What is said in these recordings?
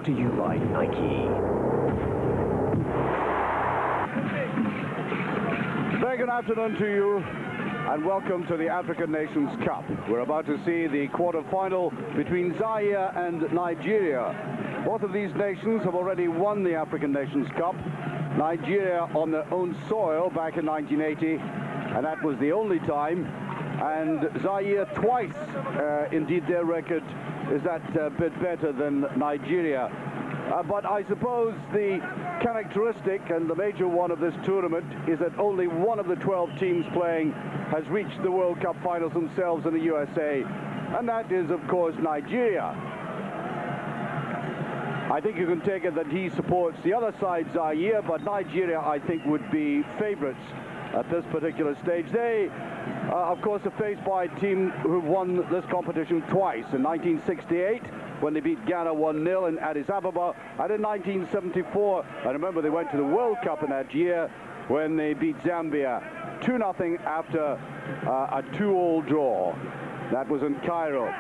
brought to you by Nike. Very good afternoon to you, and welcome to the African Nations Cup. We're about to see the quarter-final between Zaire and Nigeria. Both of these nations have already won the African Nations Cup. Nigeria on their own soil back in 1980, and that was the only time. And Zaire twice. Indeed, their record is that bit better than Nigeria. But I suppose the characteristic and the major one of this tournament is that only one of the 12 teams playing has reached the World Cup finals themselves in the USA, and that is, of course, Nigeria. I think you can take it that he supports the other side, Zaire, but Nigeria, I think, would be favourites at this particular stage. They, of course, are faced by a team who won this competition twice, in 1968, when they beat Ghana 1-0 in Addis Ababa, and in 1974, I remember they went to the World Cup in that year, when they beat Zambia 2-0 after a 2-all draw. That was in Cairo.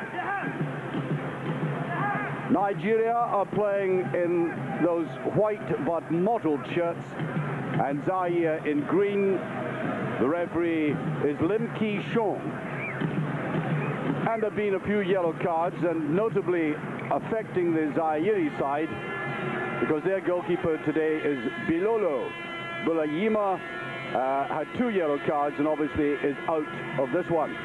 Nigeria are playing in those white but mottled shirts, and Zaire in green. The referee is Lim Ki-shong. And there have been a few yellow cards, and notably affecting the Zaire side, because their goalkeeper today is Bilolo. Bulayima had 2 yellow cards and obviously is out of this one.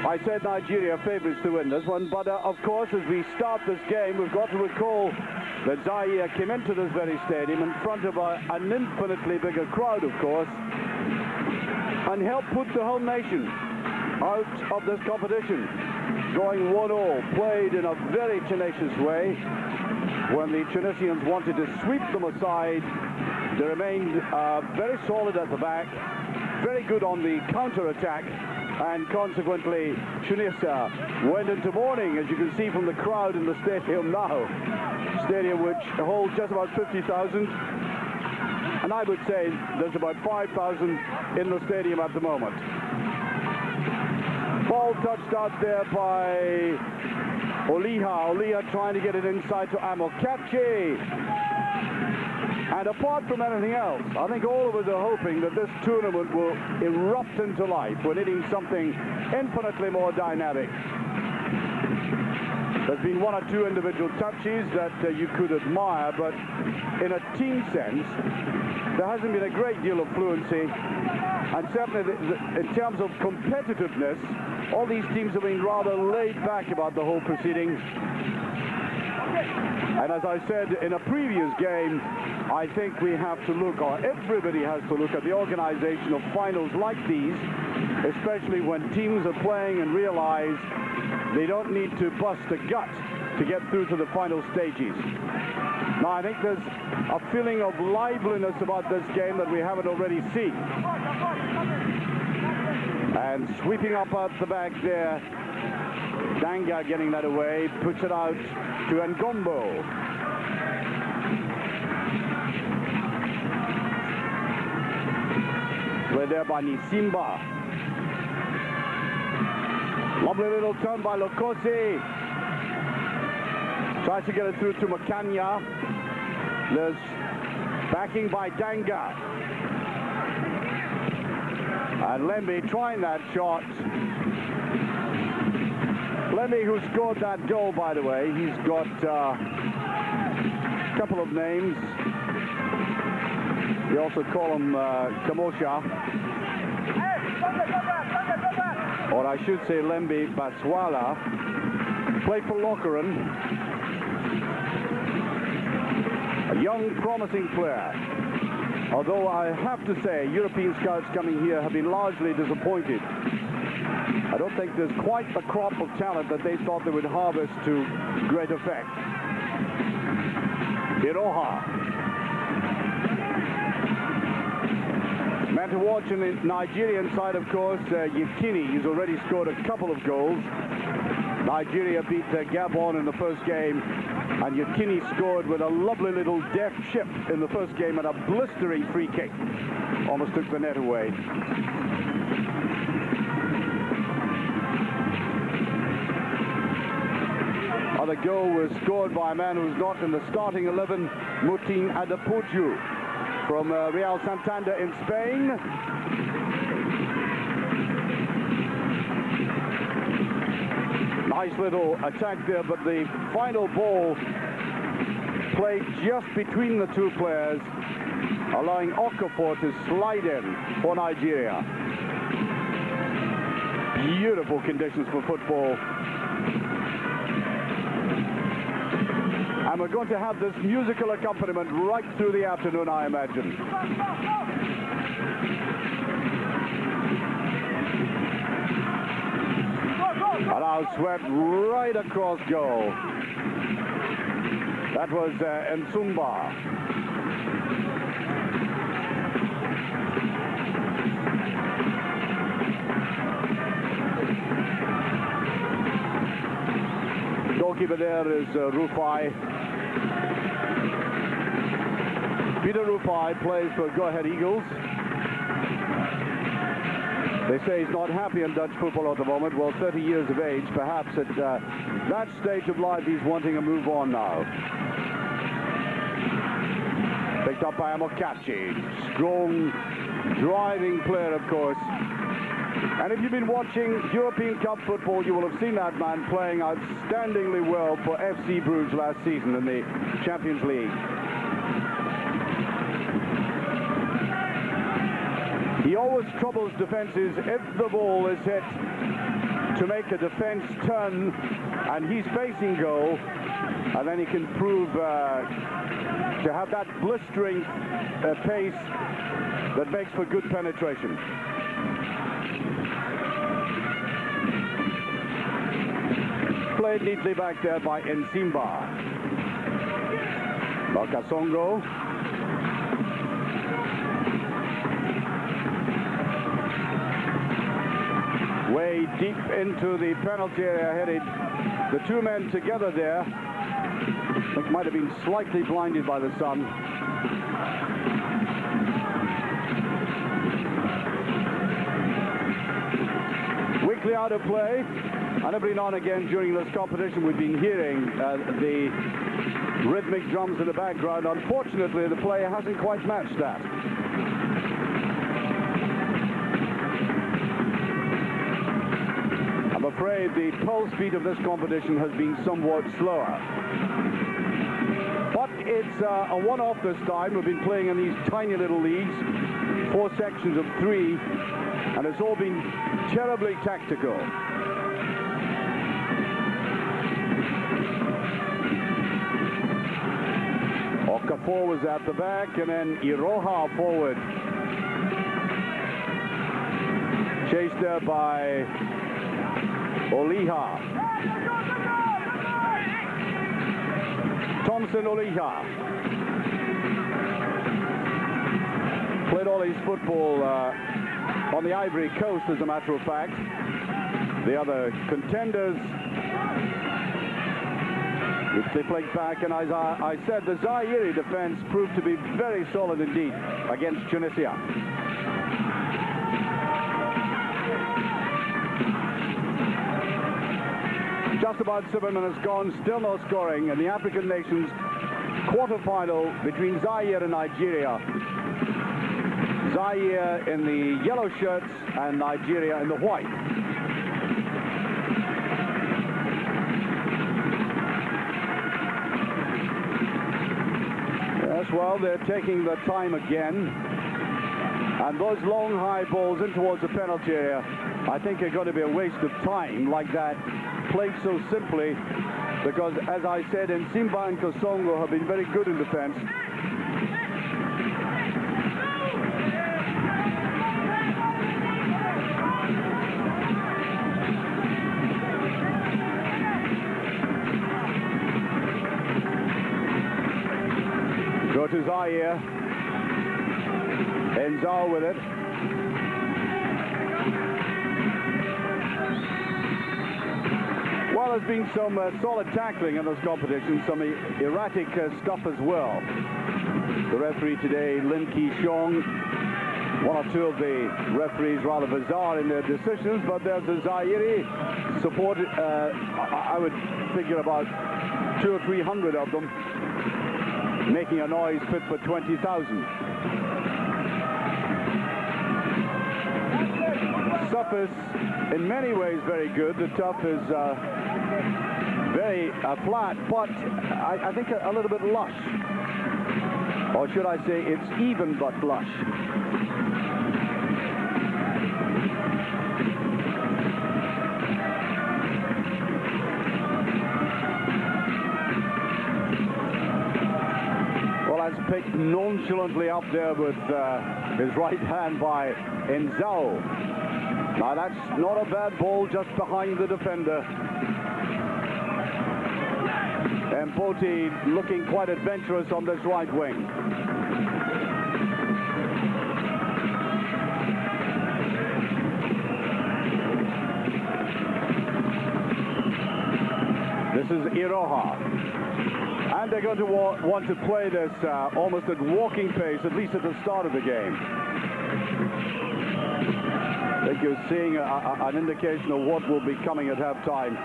I said Nigeria favourites to win this one, but of course, as we start this game, we've got to recall that Zaire came into this very stadium in front of an infinitely bigger crowd, of course, and helped put the whole nation out of this competition. Going 1-all, played in a very tenacious way. When the Tunisians wanted to sweep them aside, they remained very solid at the back, very good on the counter-attack, and consequently Tunisia went into mourning, as you can see from the crowd in the stadium now. Stadium which holds just about 50,000, and I would say there's about 5,000 in the stadium at the moment. Ball touched out there by Oliha trying to get it inside to Amokachi. And apart from anything else, I think all of us are hoping that this tournament will erupt into life. We're needing something infinitely more dynamic. There's been 1 or 2 individual touches that you could admire, but in a team sense, there hasn't been a great deal of fluency. And certainly in terms of competitiveness, all these teams have been rather laid back about the whole proceeding. And as I said in a previous game, I think we have to look, or everybody has to look, at the organization of finals like these, especially when teams are playing and realize they don't need to bust a gut to get through to the final stages. Now, I think there's a feeling of liveliness about this game that we haven't already seen. And sweeping up at the back there, Danga getting that away, puts it out to Ngombo. Played there by Nisimba. Lovely little turn by Lokosi. Tries to get it through to Makanya. There's backing by Danga. And Lembe trying that shot. Lembe, who scored that goal, by the way, he's got a couple of names. We also call him Kamosha. Or I should say Lembe Batswala. Played for Lokeren. A young, promising player. Although I have to say, European scouts coming here have been largely disappointed. I don't think there's quite the crop of talent that they thought they would harvest to great effect. Iroha. Man to watch in the Nigerian side, of course, Yekini. He's already scored a couple of goals. Nigeria beat Gabon in the first game, and Yekini scored with a lovely little deft chip in the first game and a blistering free kick. Almost took the net away. Other a goal was scored by a man who's not in the starting 11, Mutin Adepoju from Real Santander in Spain. Nice little attack there, but the final ball played just between the two players, allowing Okafor to slide in for Nigeria. Beautiful conditions for football. And we're going to have this musical accompaniment right through the afternoon, I imagine. And now swept right across goal. That was Nsumba. Goalkeeper there is Rufai. Peter Rufai plays for Go Ahead Eagles. They say he's not happy in Dutch football at the moment. Well, 30 years of age, perhaps at that stage of life he's wanting a move on now. Picked up by Amokachi. Strong, driving player, of course. And if you've been watching European Cup football, you will have seen that man playing outstandingly well for FC Bruges last season in the Champions League. He always troubles defenses if the ball is hit to make a defense turn and he's facing goal, and then he can prove to have that blistering pace that makes for good penetration. Played neatly back there by Nsimba. Bakasongo. Way deep into the penalty area headed. The two men together there. I think might have been slightly blinded by the sun. Weakly out of play. And every now and again during this competition we've been hearing the rhythmic drums in the background. Unfortunately, the play hasn't quite matched that. I'm afraid the pulse beat of this competition has been somewhat slower. But it's a one-off this time. We've been playing in these tiny little leagues, 4 sections of 3, and it's all been terribly tactical. Okafor was at the back, and then Iroha forward. Chased there by Oliha. Thompson Oliha. Played all his football on the Ivory Coast, as a matter of fact. The other contenders, which they played back, and as I said, the Zaire defense proved to be very solid indeed against Tunisia. Just about 7 minutes gone, still no scoring in the African nations quarter-final between Zaire and Nigeria. Zaire in the yellow shirts and Nigeria in the white. Yes, well, they're taking the time again. And those long high balls in towards the penalty area, I think are going to be a waste of time like that, played so simply, because as I said, Nsimba and Kasongo have been very good in defense. Go to Zaire. Enzal with it. Well, there's been some solid tackling in this competition, some erratic stuff as well. The referee today, Lim Ki-shong, one or two of the referees rather bizarre in their decisions, but there's a Zaire support, I would figure about 200 or 300 of them, making a noise fit for 20,000. Surface, in many ways, very good. The turf is very flat, but I think a little bit lush. Or should I say, it's even but lush. Well, that's picked nonchalantly up there with his right hand by Enzao. Now, that's not a bad ball, just behind the defender. And Poti looking quite adventurous on this right wing. This is Iroha. And they're going to want to play this almost at walking pace, at least at the start of the game. I think you're seeing an indication of what will be coming at half-time.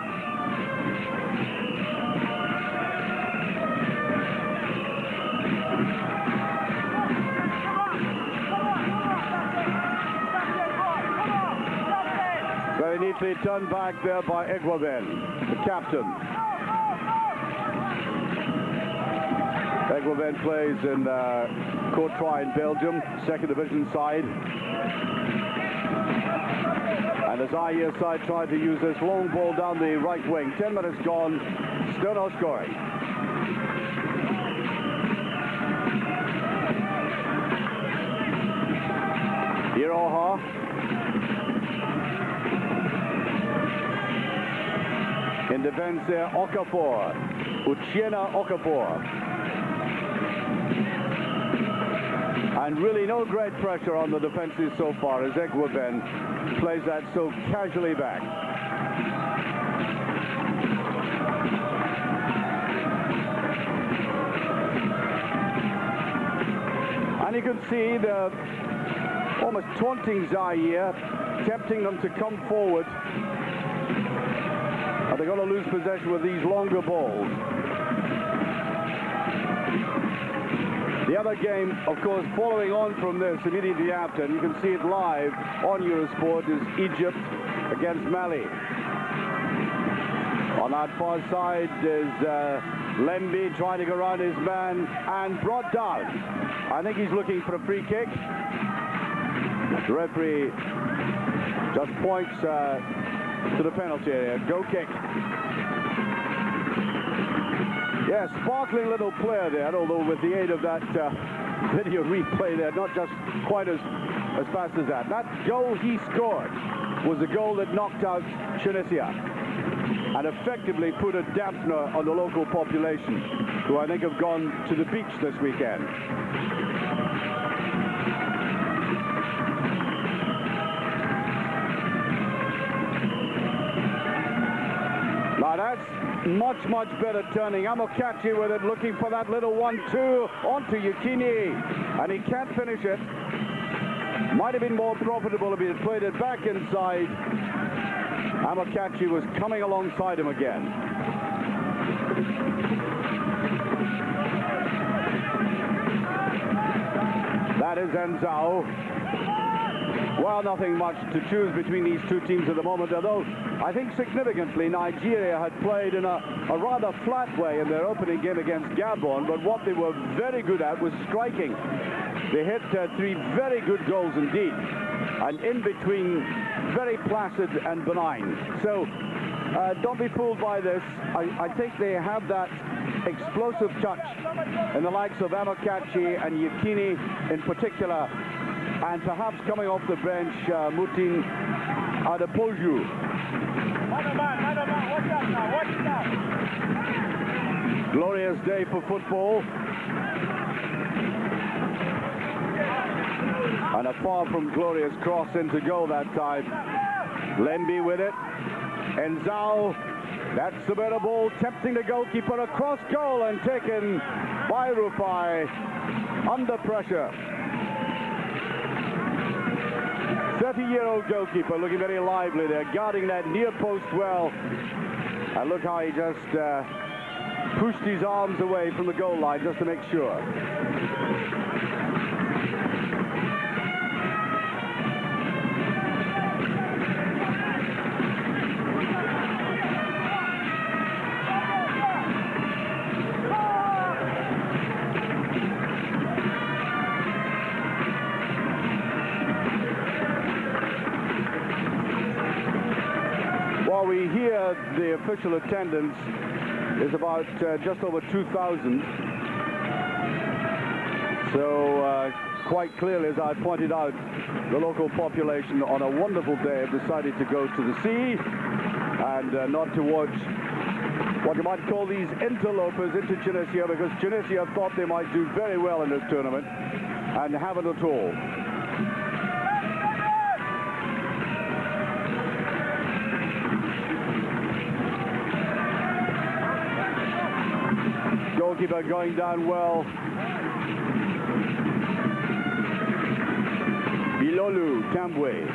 Very neatly turned back there by Egwaben, the captain. Egwaben plays in Courtrai in Belgium, second division side. And the Zaire side tried to use this long ball down the right wing. 10 minutes gone, still no scoring. Iroha. In defense there, Okafor. Uchenna Okafor. And really no great pressure on the defenses so far as Egwaben plays that so casually back. And you can see the almost taunting Zaire, tempting them to come forward. But they're going to lose possession with these longer balls. The other game, of course, following on from this immediately after, and you can see it live on Eurosport, is Egypt against Mali. On that far side is Lembi trying to go around his man and brought down. I think he's looking for a free kick. The referee just points to the penalty area. Go kick. Yeah, sparkling little player there, although with the aid of that video replay there, not just quite as fast as that. That goal he scored was a goal that knocked out Tunisia and effectively put a dampener on the local population, who I think have gone to the beach this weekend. Now that's much better turning. Amokachi with it, looking for that little 1-2 onto Yekini, and he can't finish it. Might have been more profitable if he had played it back inside. Amokachi was coming alongside him again. That is Enzao. Well, nothing much to choose between these two teams at the moment, although I think significantly Nigeria had played in a rather flat way in their opening game against Gabon, but what they were very good at was striking. They hit 3 very good goals indeed, and in between very placid and benign. So don't be fooled by this. I think they have that explosive touch in the likes of Amokachi and Yekini in particular, and perhaps coming off the bench, Mutin Adepoju. Glorious day for football. And a far from glorious cross into goal that time. Lembi with it. Enzao, that's the better ball, tempting the goalkeeper across goal and taken by Rufai under pressure. 30-year-old goalkeeper looking very lively there, guarding that near post well. And look how he just pushed his arms away from the goal line just to make sure. While we hear the official attendance is about just over 2,000. So quite clearly, as I pointed out, the local population on a wonderful day have decided to go to the sea and not to watch what you might call these interlopers into Tunisia, because Tunisia thought they might do very well in this tournament and haven't at all. Goalkeeper going down well. Bilolu Tambwe.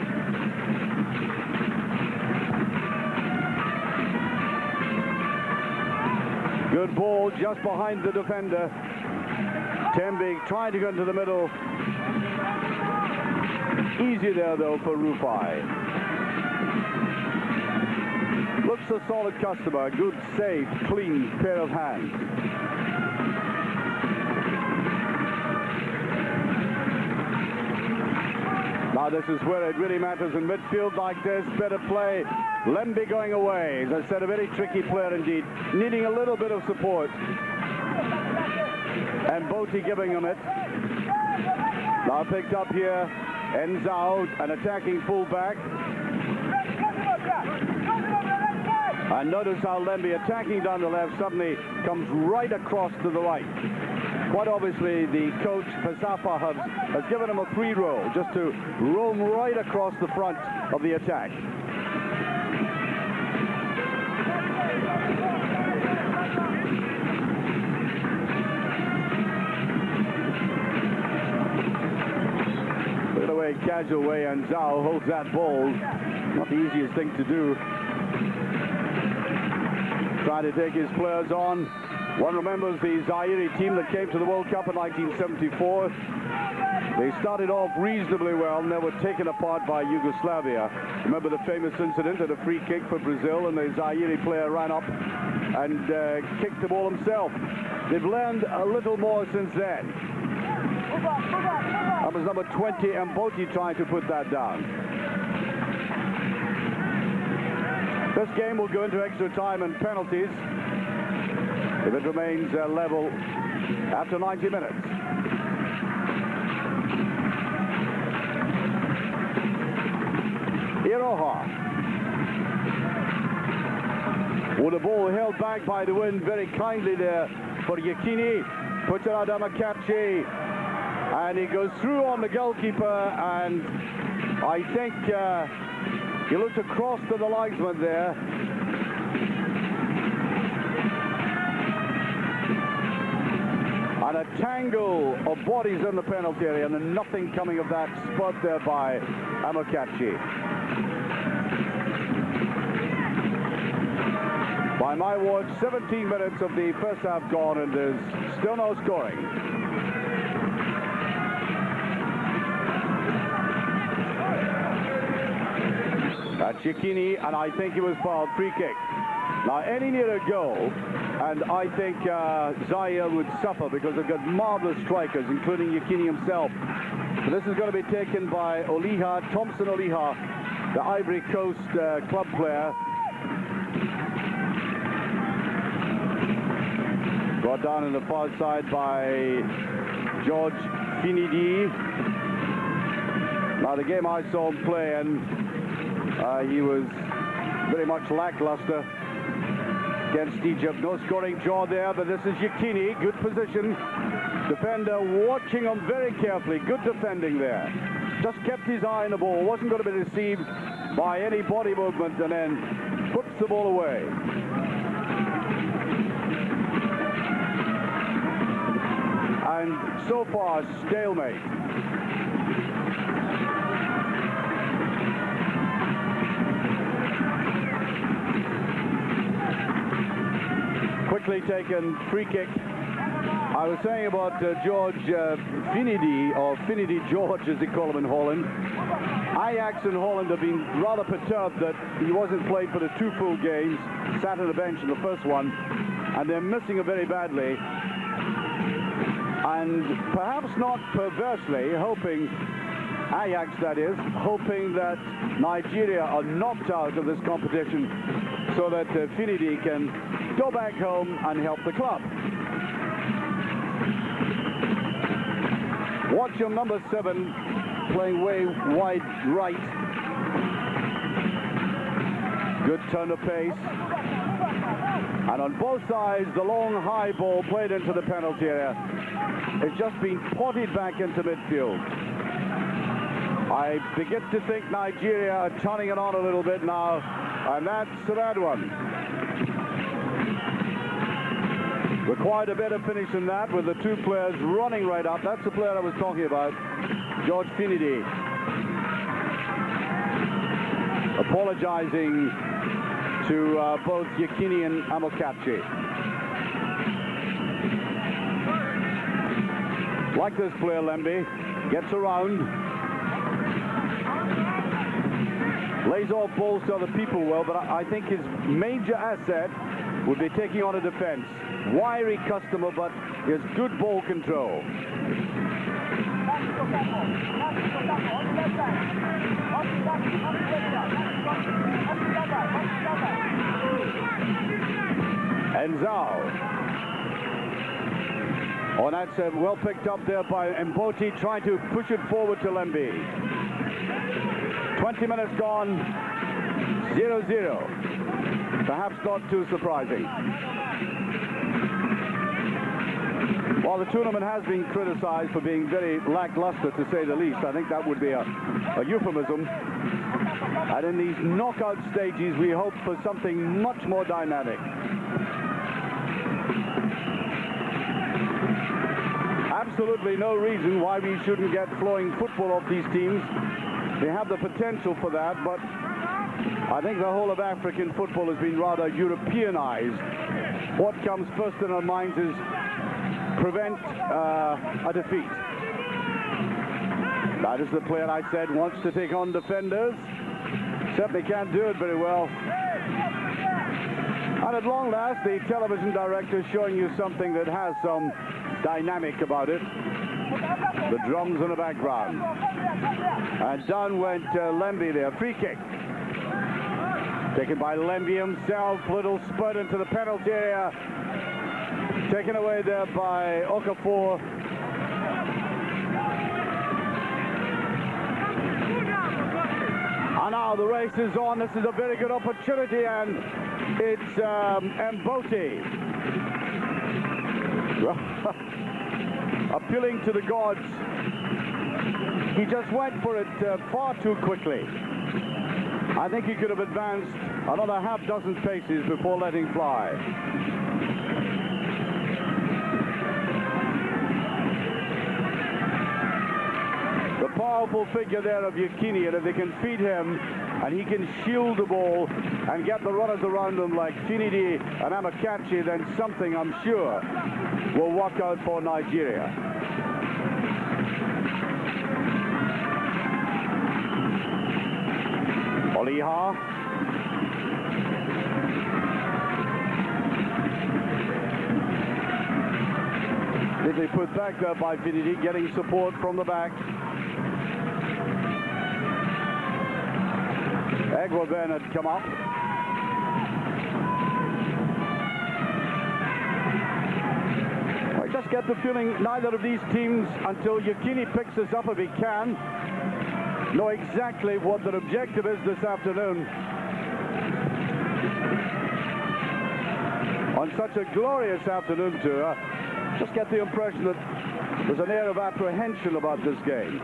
Good ball just behind the defender. Tembe trying to go into the middle. Easy there though for Rufai. Looks a solid customer. Good, safe, clean pair of hands. Now this is where it really matters in midfield like this. Better play. Lembe going away. As I said, a very tricky player indeed. Needing a little bit of support. And Boti giving him it. Now picked up here. Enzao, an attacking fullback. And notice how Lembe, attacking down the left, suddenly comes right across to the right. Quite obviously, the coach, Pasafa, has given him a free roll, just to roam right across the front of the attack. Look at the way, casual way, and Zhao holds that ball. Not the easiest thing to do. Trying to take his players on. One remembers the Zaire team that came to the World Cup in 1974. They started off reasonably well and they were taken apart by Yugoslavia. Remember the famous incident at a free kick for Brazil, and the Zaire player ran up and kicked the ball himself. They've learned a little more since then. That was number 20, Mboti, trying to put that down. This game will go into extra time and penalties if it remains level after 90 minutes. Iroha. With the ball held back by the wind very kindly there for Yekini. Puts it out Amunike. And he goes through on the goalkeeper, and I think he looked across to the linesman there. And a tangle of bodies in the penalty area, and nothing coming of that spot there by Amunike. By my watch, 17 minutes of the first half gone, and there's still no scoring. That's Yekini, and I think he was fouled. Free kick. Now, any nearer goal, and I think Zaire would suffer, because they've got marvelous strikers, including Yekini himself. But this is going to be taken by Oliha, Thompson Oliha, the Ivory Coast club player. Brought down on the far side by George Finidi. Now, the game I saw him play, and he was very much lackluster against Egypt. No scoring draw there, but this is Yekini. Good position. Defender watching him very carefully. Good defending there. Just kept his eye on the ball. Wasn't going to be deceived by any body movement, and then puts the ball away. And so far, stalemate. Quick Beautifully taken free kick. I was saying about George Finidi, or Finidi George as they call him in Holland. Ajax in Holland have been rather perturbed that he wasn't played for the 2 full games, sat on the bench in the first one, and they're missing him very badly. And perhaps not perversely, hoping, Ajax that is, hoping that Nigeria are knocked out of this competition so that Finidi can go back home and help the club. Watch your number 7 playing way wide right. Good turn of pace. And on both sides, the long high ball played into the penalty area. It's just been potted back into midfield. I begin to think Nigeria are turning it on a little bit now, and that's a bad one. Required a better finish than that, with the 2 players running right up. That's the player I was talking about, George Finidi. Apologizing to both Yekini and Amunike. Like this player, Lembe, gets around, lays off balls to other people well, but I think his major asset would be taking on a defense. Wiry customer, but he has good ball control. Enzao. Oh, that's well picked up there by Mboti, trying to push it forward to Lembe. 20 minutes gone, 0-0. Perhaps not too surprising. While the tournament has been criticized for being very lackluster, to say the least, I think that would be a euphemism. And in these knockout stages, we hope for something much more dynamic. Absolutely no reason why we shouldn't get flowing football off these teams. They have the potential for that, but I think the whole of African football has been rather Europeanized. What comes first in our minds is prevent a defeat. That is the player I said wants to take on defenders. Certainly can't do it very well. And at long last, the television director is showing you something that has some dynamic about it. The drums in the background. And down went Lembe there. Free kick. Taken by Lembe himself. Little spurt into the penalty area. Taken away there by Okafor. And now the race is on. This is a very good opportunity, and it's Mboti. Appealing to the gods. He just went for it far too quickly. I think he could have advanced another half-dozen paces before letting fly. The powerful figure there of Yekini, and if they can feed him and he can shield the ball and get the runners around him like Finidi and Amunike, then something, I'm sure, will work out for Nigeria. Oliha. They put back there by Finidi, getting support from the back. Egwaben had come up. I just get the feeling neither of these teams, until Yekini picks us up if he can, know exactly what their objective is this afternoon. On such a glorious afternoon tour, just get the impression that there's an air of apprehension about this game.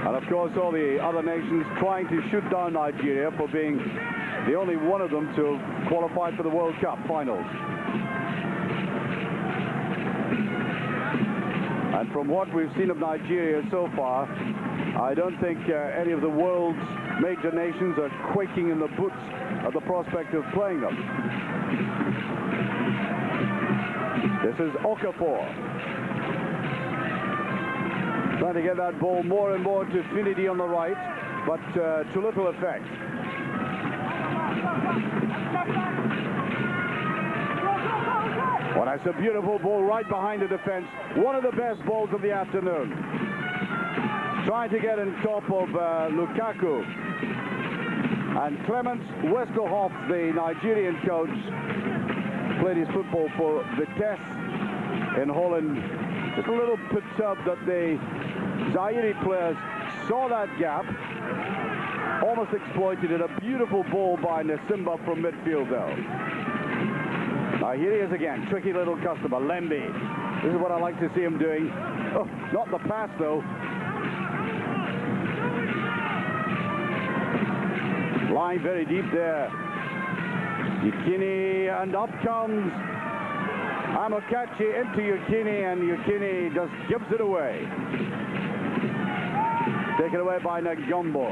And of course, all the other nations trying to shoot down Nigeria for being the only one of them to qualify for the World Cup finals. And from what we've seen of Nigeria so far, I don't think any of the world's major nations are quaking in the boots at the prospect of playing them. This is Okafor. Trying to get that ball more and more to Finidi on the right, but to little effect. Well, that's a beautiful ball right behind the defense. One of the best balls of the afternoon. Trying to get in top of Lukaku. And Clemens Westerhoff, the Nigerian coach, played his football for Vitesse in Holland. Just a little perturbed that the Zaire players saw that gap, almost exploited it. A beautiful ball by Nasimba from midfield, though. Now here he is again, tricky little customer, Lemby. This is what I like to see him doing. Oh, not the pass, though. Line very deep there. Yekini, and up comes Amokachi into Yekini, and Yekini just gives it away. Taken away by Nagombo.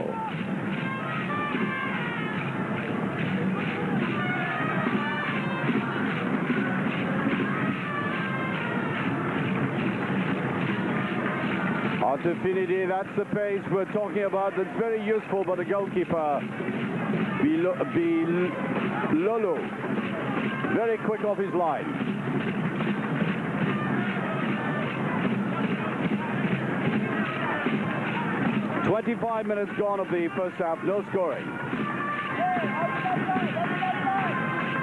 On to Finidi, that's the pace we're talking about. That's very useful, but the goalkeeper, Lolo, very quick off his line. "25 minutes gone of the first half, no scoring."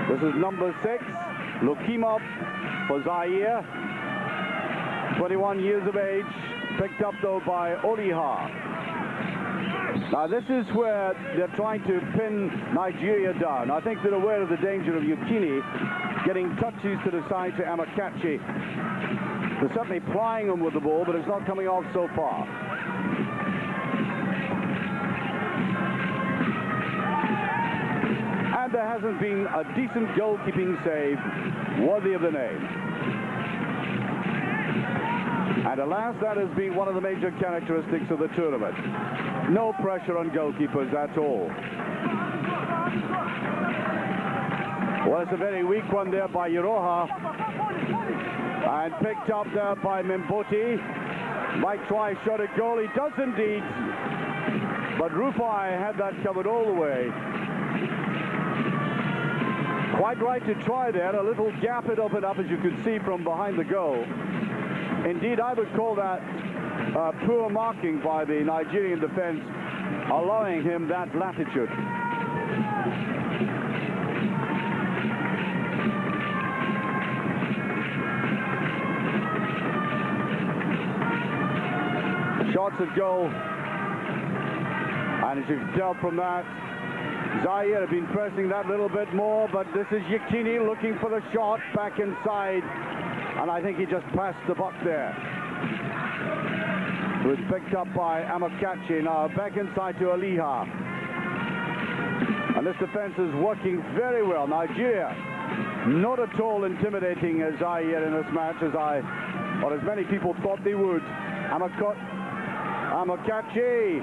This is number 6, Lukimov for Zaire, 21 years of age, picked up though by Oliha. Now this is where they're trying to pin Nigeria down. I think they're aware of the danger of Yekini getting touches to the side to Amokachi. They're certainly plying him with the ball, but it's not coming off so far. And there hasn't been a decent goalkeeping save worthy of the name. And alas, that has been one of the major characteristics of the tournament. No pressure on goalkeepers at all. Well, it's a very weak one there by Iroha. And picked up there by Mboti. Might try a shot at goal. He does indeed. But Rufai had that covered all the way. Quite right to try there. A little gap had opened up, as you could see from behind the goal. Indeed, I would call that poor marking by the Nigerian defense, allowing him that latitude. Shots at goal. And as you can tell from that, Zaire have been pressing that little bit more, but this is Yekini looking for the shot back inside. And I think he just passed the buck there. It was picked up by Amokachi. Now back inside to Oliha. And this defense is working very well. Nigeria, not at all intimidating as Zaire in this match, as many people thought they would. Amokachi.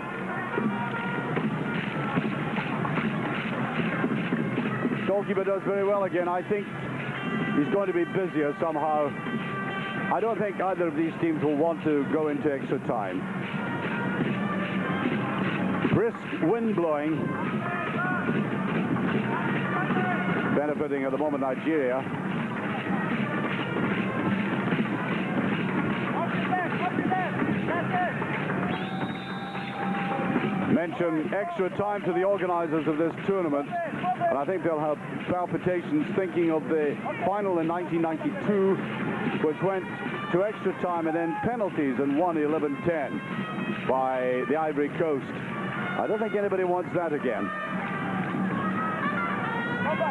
Goalkeeper does very well again. I think he's going to be busier somehow. I don't think either of these teams will want to go into extra time. Brisk wind blowing. Benefiting at the moment Nigeria. Mention extra time to the organizers of this tournament. And I think they'll have palpitations thinking of the final in 1992, which went to extra time and then penalties and won 11-10 by the Ivory Coast. I don't think anybody wants that again.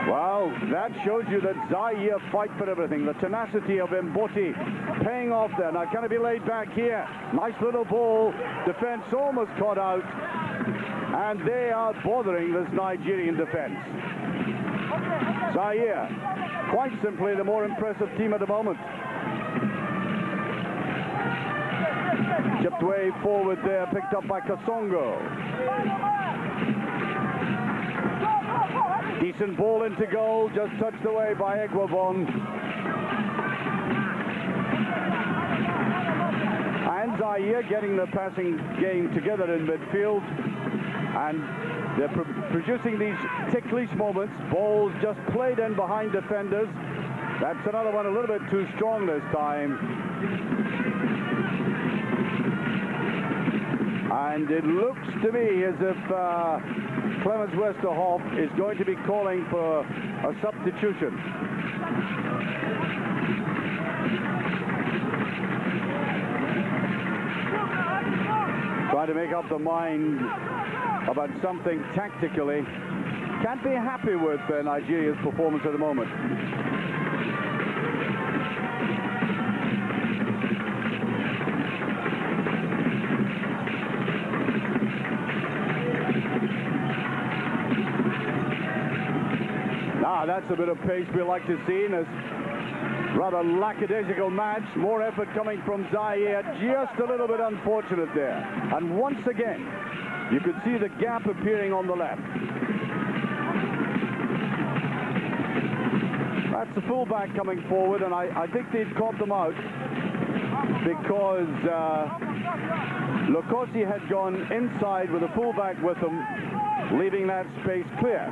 Well, that shows you that Zaire fight for everything. The tenacity of Mboti paying off there. Now, can it be laid back here? Nice little ball. Defense almost caught out. And they are bothering this Nigerian defense. Zaire, quite simply the more impressive team at the moment. Chipped way forward there, picked up by Kasongo. Decent ball into goal, just touched away by Eguavon. And Zaire getting the passing game together in midfield. And they're producing these ticklish moments. Balls just played in behind defenders. That's another one a little bit too strong this time. And it looks to me as if Clemens Westerhoff is going to be calling for a substitution. Trying to make up the mind about something tactically. Can't be happy with Nigeria's performance at the moment. That's a bit of pace we like to see in this rather lackadaisical match. More effort coming from Zaire, just a little bit unfortunate there. And once again, you could see the gap appearing on the left. That's the fullback coming forward, and I think they'd caught them out because Lokosi had gone inside with the fullback with him, leaving that space clear.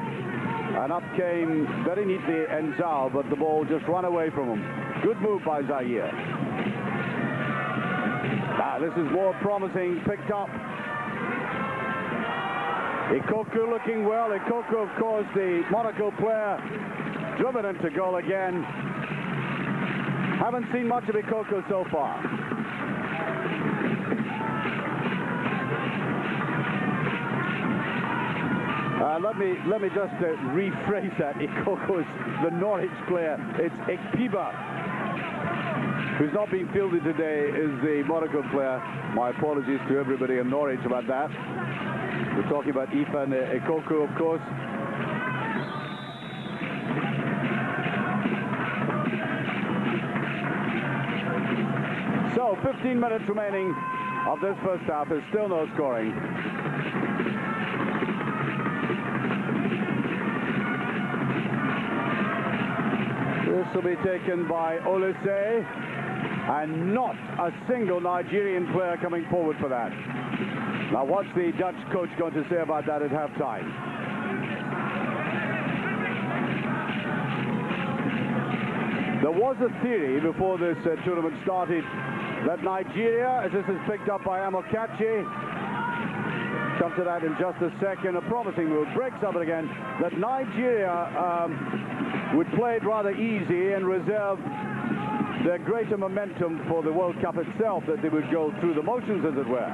And up came very neatly Enzao, but the ball just ran away from him. Good move by Zaire. This is more promising, picked up. Ikoku looking well. Ikoku, of course, the Monaco player, driven into goal again. Haven't seen much of Ikoku so far. Let me just rephrase that. Ikoku's the Norwich player. It's Ekpiba, who's not being fielded today, is the Monaco player. My apologies to everybody in Norwich about that. We're talking about Ifan Ikoku, of course. So 15 minutes remaining of this first half. There's still no scoring. This will be taken by Olise, and not a single Nigerian player coming forward for that. Now, what's the Dutch coach going to say about that at halftime? There was a theory before this tournament started that Nigeria, as this is picked up by Amokachi, come to that in just a second, a promising move, breaks up it again, that Nigeria would play it rather easy and reserve their greater momentum for the World Cup itself, that they would go through the motions, as it were.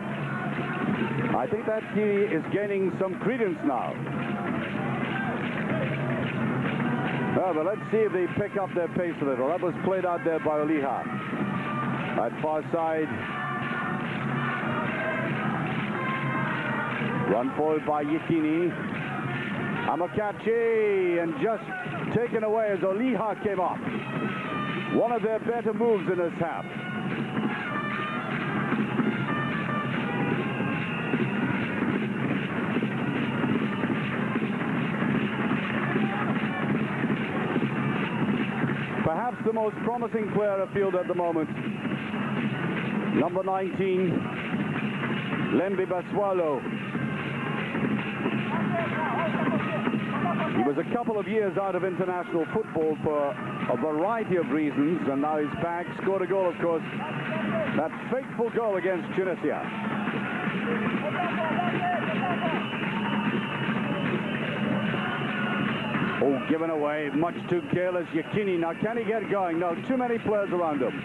I think that theory is gaining some credence now. But let's see if they pick up their pace a little. That was played out there by Oliha. At far side. Run forward by Yekini. Amokachi, and just taken away as Oliha came up. One of their better moves in this half. Perhaps the most promising player afield at the moment. Number 19, Lembi Baswalo. He was a couple of years out of international football for a variety of reasons, and now he's back. Scored a goal, of course. That fateful goal against Tunisia. Oh, given away. Much too careless. Yekini. Now, can he get going? No, too many players around him.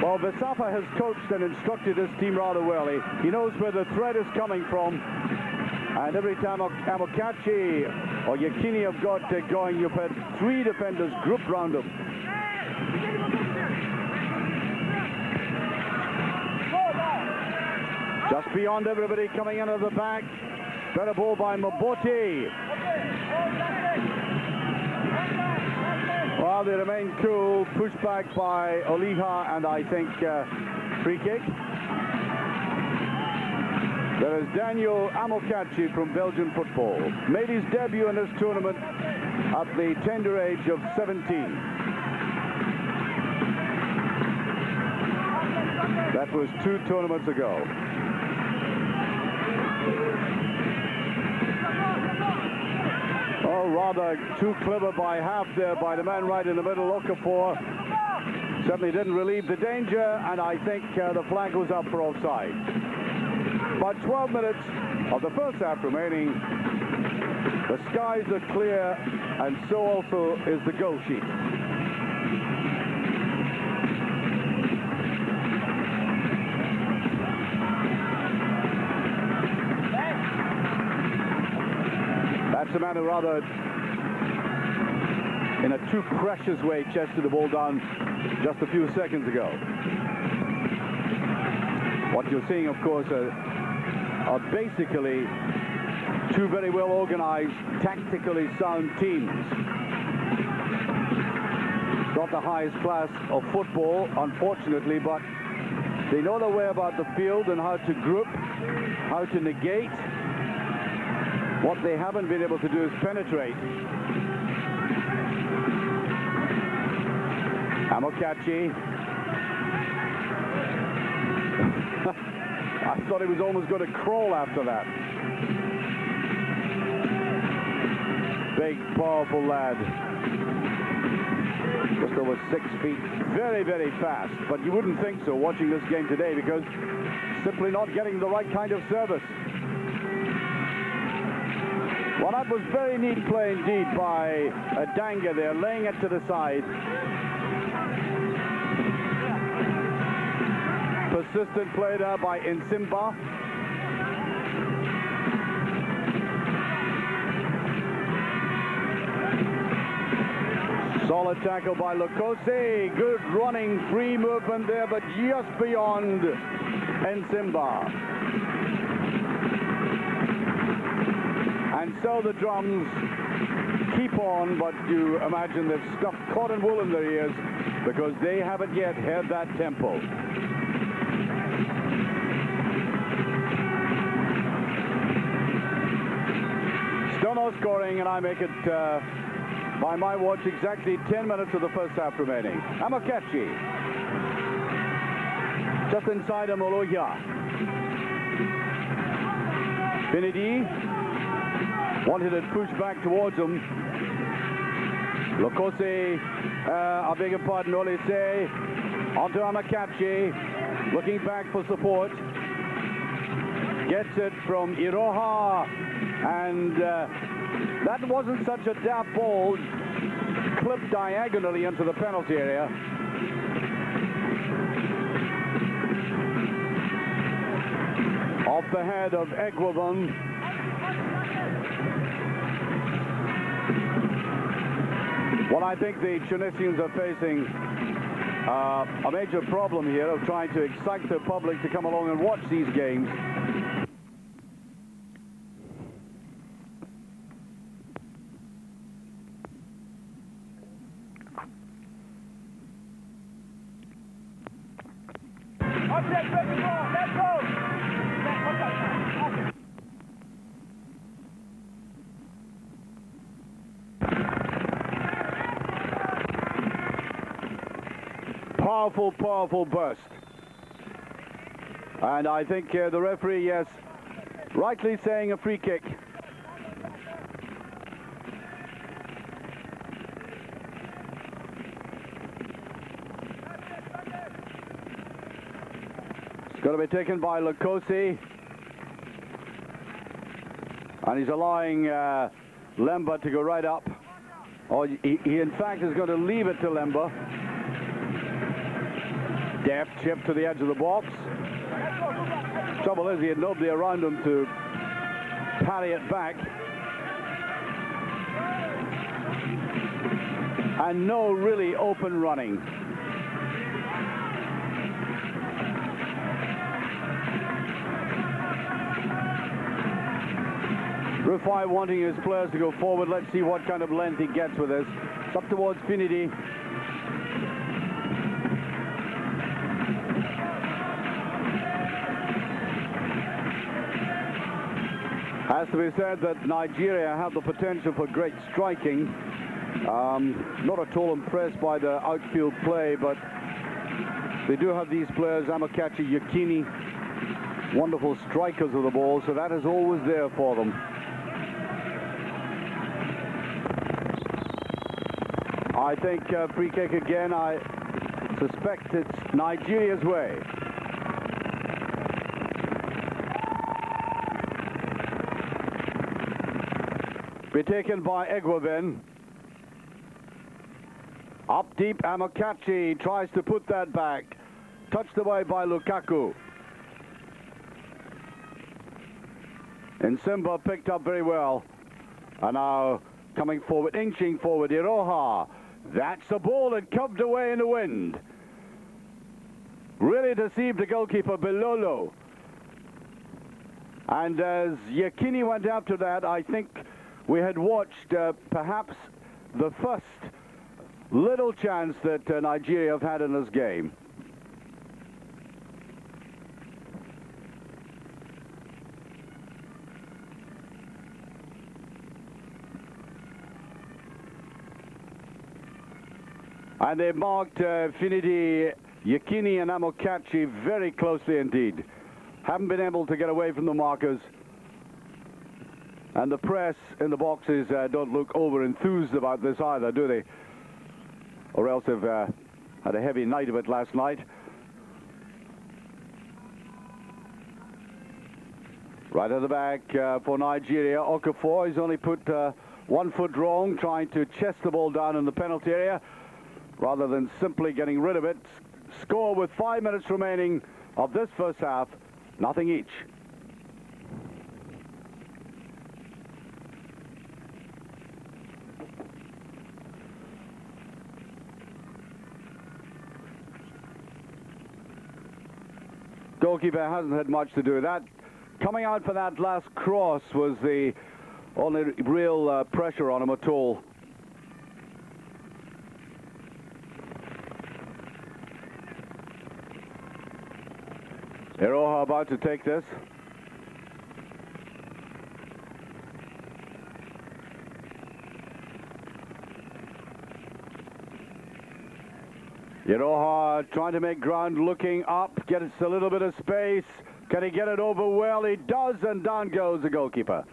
Well, Vesafa has coached and instructed his team rather well. He knows where the threat is coming from. And every time Amokachi or Yekini have got going, you've had three defenders grouped round him. Just beyond everybody coming into the back. Better ball by Maboti. Well, they remain cool, pushed back by Oliha, and I think free kick. There is Daniel Amokachi from Belgian football. Made his debut in this tournament at the tender age of 17. That was 2 tournaments ago. Oh, rather too clever by half there by the man right in the middle, Okafor. Certainly didn't relieve the danger, and I think the flag was up for offside. About 12 minutes of the first half remaining. The skies are clear, and so also is the goal sheet. That's a man who rather, in a too precious way, chested the ball down just a few seconds ago. What you're seeing, of course, are basically 2 very well organized, tactically sound teams. Not the highest class of football, unfortunately, but they know their way about the field and how to group, how to negate. What they haven't been able to do is penetrate. Amokachi. I thought he was almost going to crawl after that. Big, powerful lad. Just over 6 feet. Very, very fast. But you wouldn't think so watching this game today, because simply not getting the right kind of service. Well, that was very neat play indeed by Danga there, laying it to the side. Persistent play there by Nsimba. Solid tackle by Lokose. Good running, free movement there, but just beyond Nsimba. And so the drums keep on, but you imagine they've stuffed cotton wool in their ears because they haven't yet had that tempo. Still no scoring, and I make it, by my watch, exactly 10 minutes of the first half remaining. Amokachi. Just inside Amoloya. Finidi. Wanted it pushed back towards him. Lokose, I beg your pardon, Olise. Onto Amokachi. Looking back for support. Gets it from Iroha. And that wasn't such a daft ball. Clipped diagonally into the penalty area. Off the head of Egwabon. Well, I think the Tunisians are facing a major problem here of trying to excite the public to come along and watch these games. Powerful, powerful burst. And I think the referee, yes, rightly saying a free kick. It's going to be taken by Lokose. And he's allowing Lemba to go right up. Or he in fact is going to leave it to Lemba. Deft chip to the edge of the box. Trouble is, he had nobody around him to parry it back. And no really open running. Rufai wanting his players to go forward. Let's see what kind of length he gets with this. It's up towards Finidi. Has to be said that Nigeria have the potential for great striking. Not at all impressed by the outfield play, but they do have these players, Fufai Yekini, wonderful strikers of the ball, so that is always there for them. I think free kick again. I suspect it's Nigeria's way. Be taken by Egweben. Up deep, Amokachi tries to put that back. Touched away by Lukaku. And Simba picked up very well. And now coming forward, inching forward, Iroha. That's the ball that cubbed away in the wind. Really deceived the goalkeeper, Bilolo. And as Yekini went after that, I think we had watched perhaps the first little chance that Nigeria have had in this game. And they marked Finidi, Yekini and Amokachi very closely indeed. Haven't been able to get away from the markers. And the press in the boxes don't look over-enthused about this either, do they? Or else they've had a heavy night of it last night. Right at the back for Nigeria. Okafor, he's only put 1 foot wrong, trying to chest the ball down in the penalty area, rather than simply getting rid of it. Score with 5 minutes remaining of this first half, nothing each. Goalkeeper hasn't had much to do with that. Coming out for that last cross was the only real pressure on him at all. Iroha about to take this. Iroha trying to make ground, looking up, gets a little bit of space. Can he get it over? Well, he does, and down goes the goalkeeper.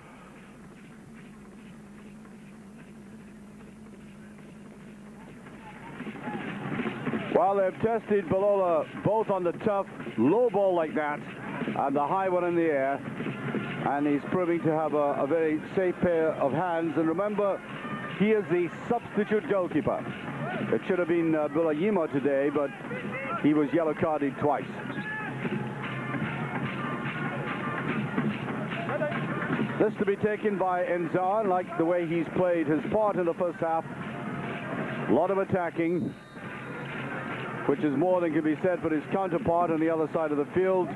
Well, they've tested Bilola both on the tough low ball like that and the high one in the air, and he's proving to have a very safe pair of hands. And remember, he is the substitute goalkeeper. It should have been Bulayima today, but he was yellow carded twice. This to be taken by Enzar, like the way he's played his part in the first half. A lot of attacking, which is more than can be said for his counterpart on the other side of the field.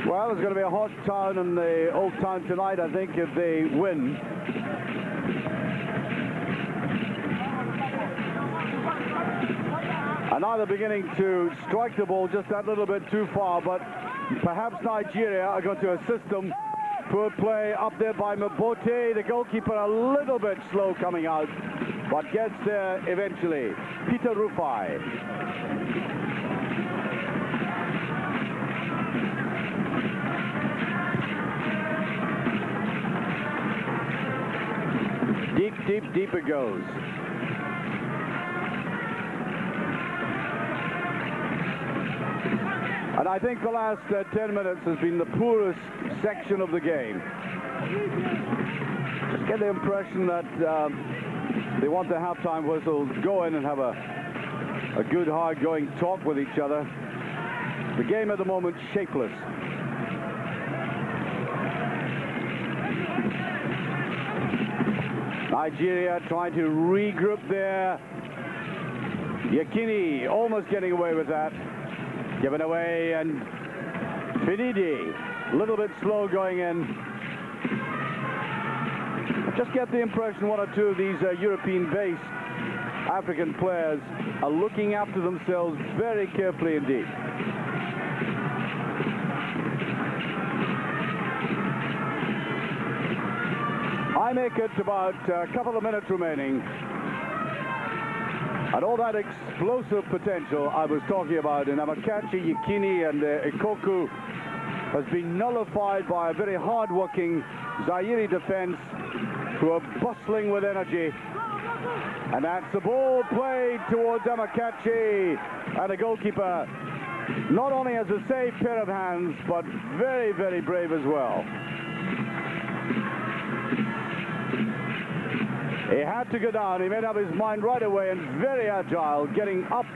Well, it's going to be a hot town in the Old Town tonight, I think, if they win. And now they're beginning to strike the ball just that little bit too far, but perhaps Nigeria are going to assist them. Poor play up there by Mbote, the goalkeeper a little bit slow coming out, but gets there eventually. Peter Rufai. Deep, deep, deep it goes. And I think the last 10 minutes has been the poorest section of the game. Just get the impression that they want the halftime whistle to go in and have a good, hard-going talk with each other. The game at the moment, shapeless. Nigeria trying to regroup there. Yekini almost getting away with that. Given away, and Finidi, a little bit slow going in. Just get the impression one or two of these European-based African players are looking after themselves very carefully indeed. I make it about a couple of minutes remaining, and all that explosive potential I was talking about in Amunike, Yekini and Ikoku has been nullified by a very hard-working Zaire defense who are bustling with energy. And that's the ball played towards Amunike, and the goalkeeper not only has a safe pair of hands, but very, very brave as well. He had to go down. He made up his mind right away, and very agile, getting up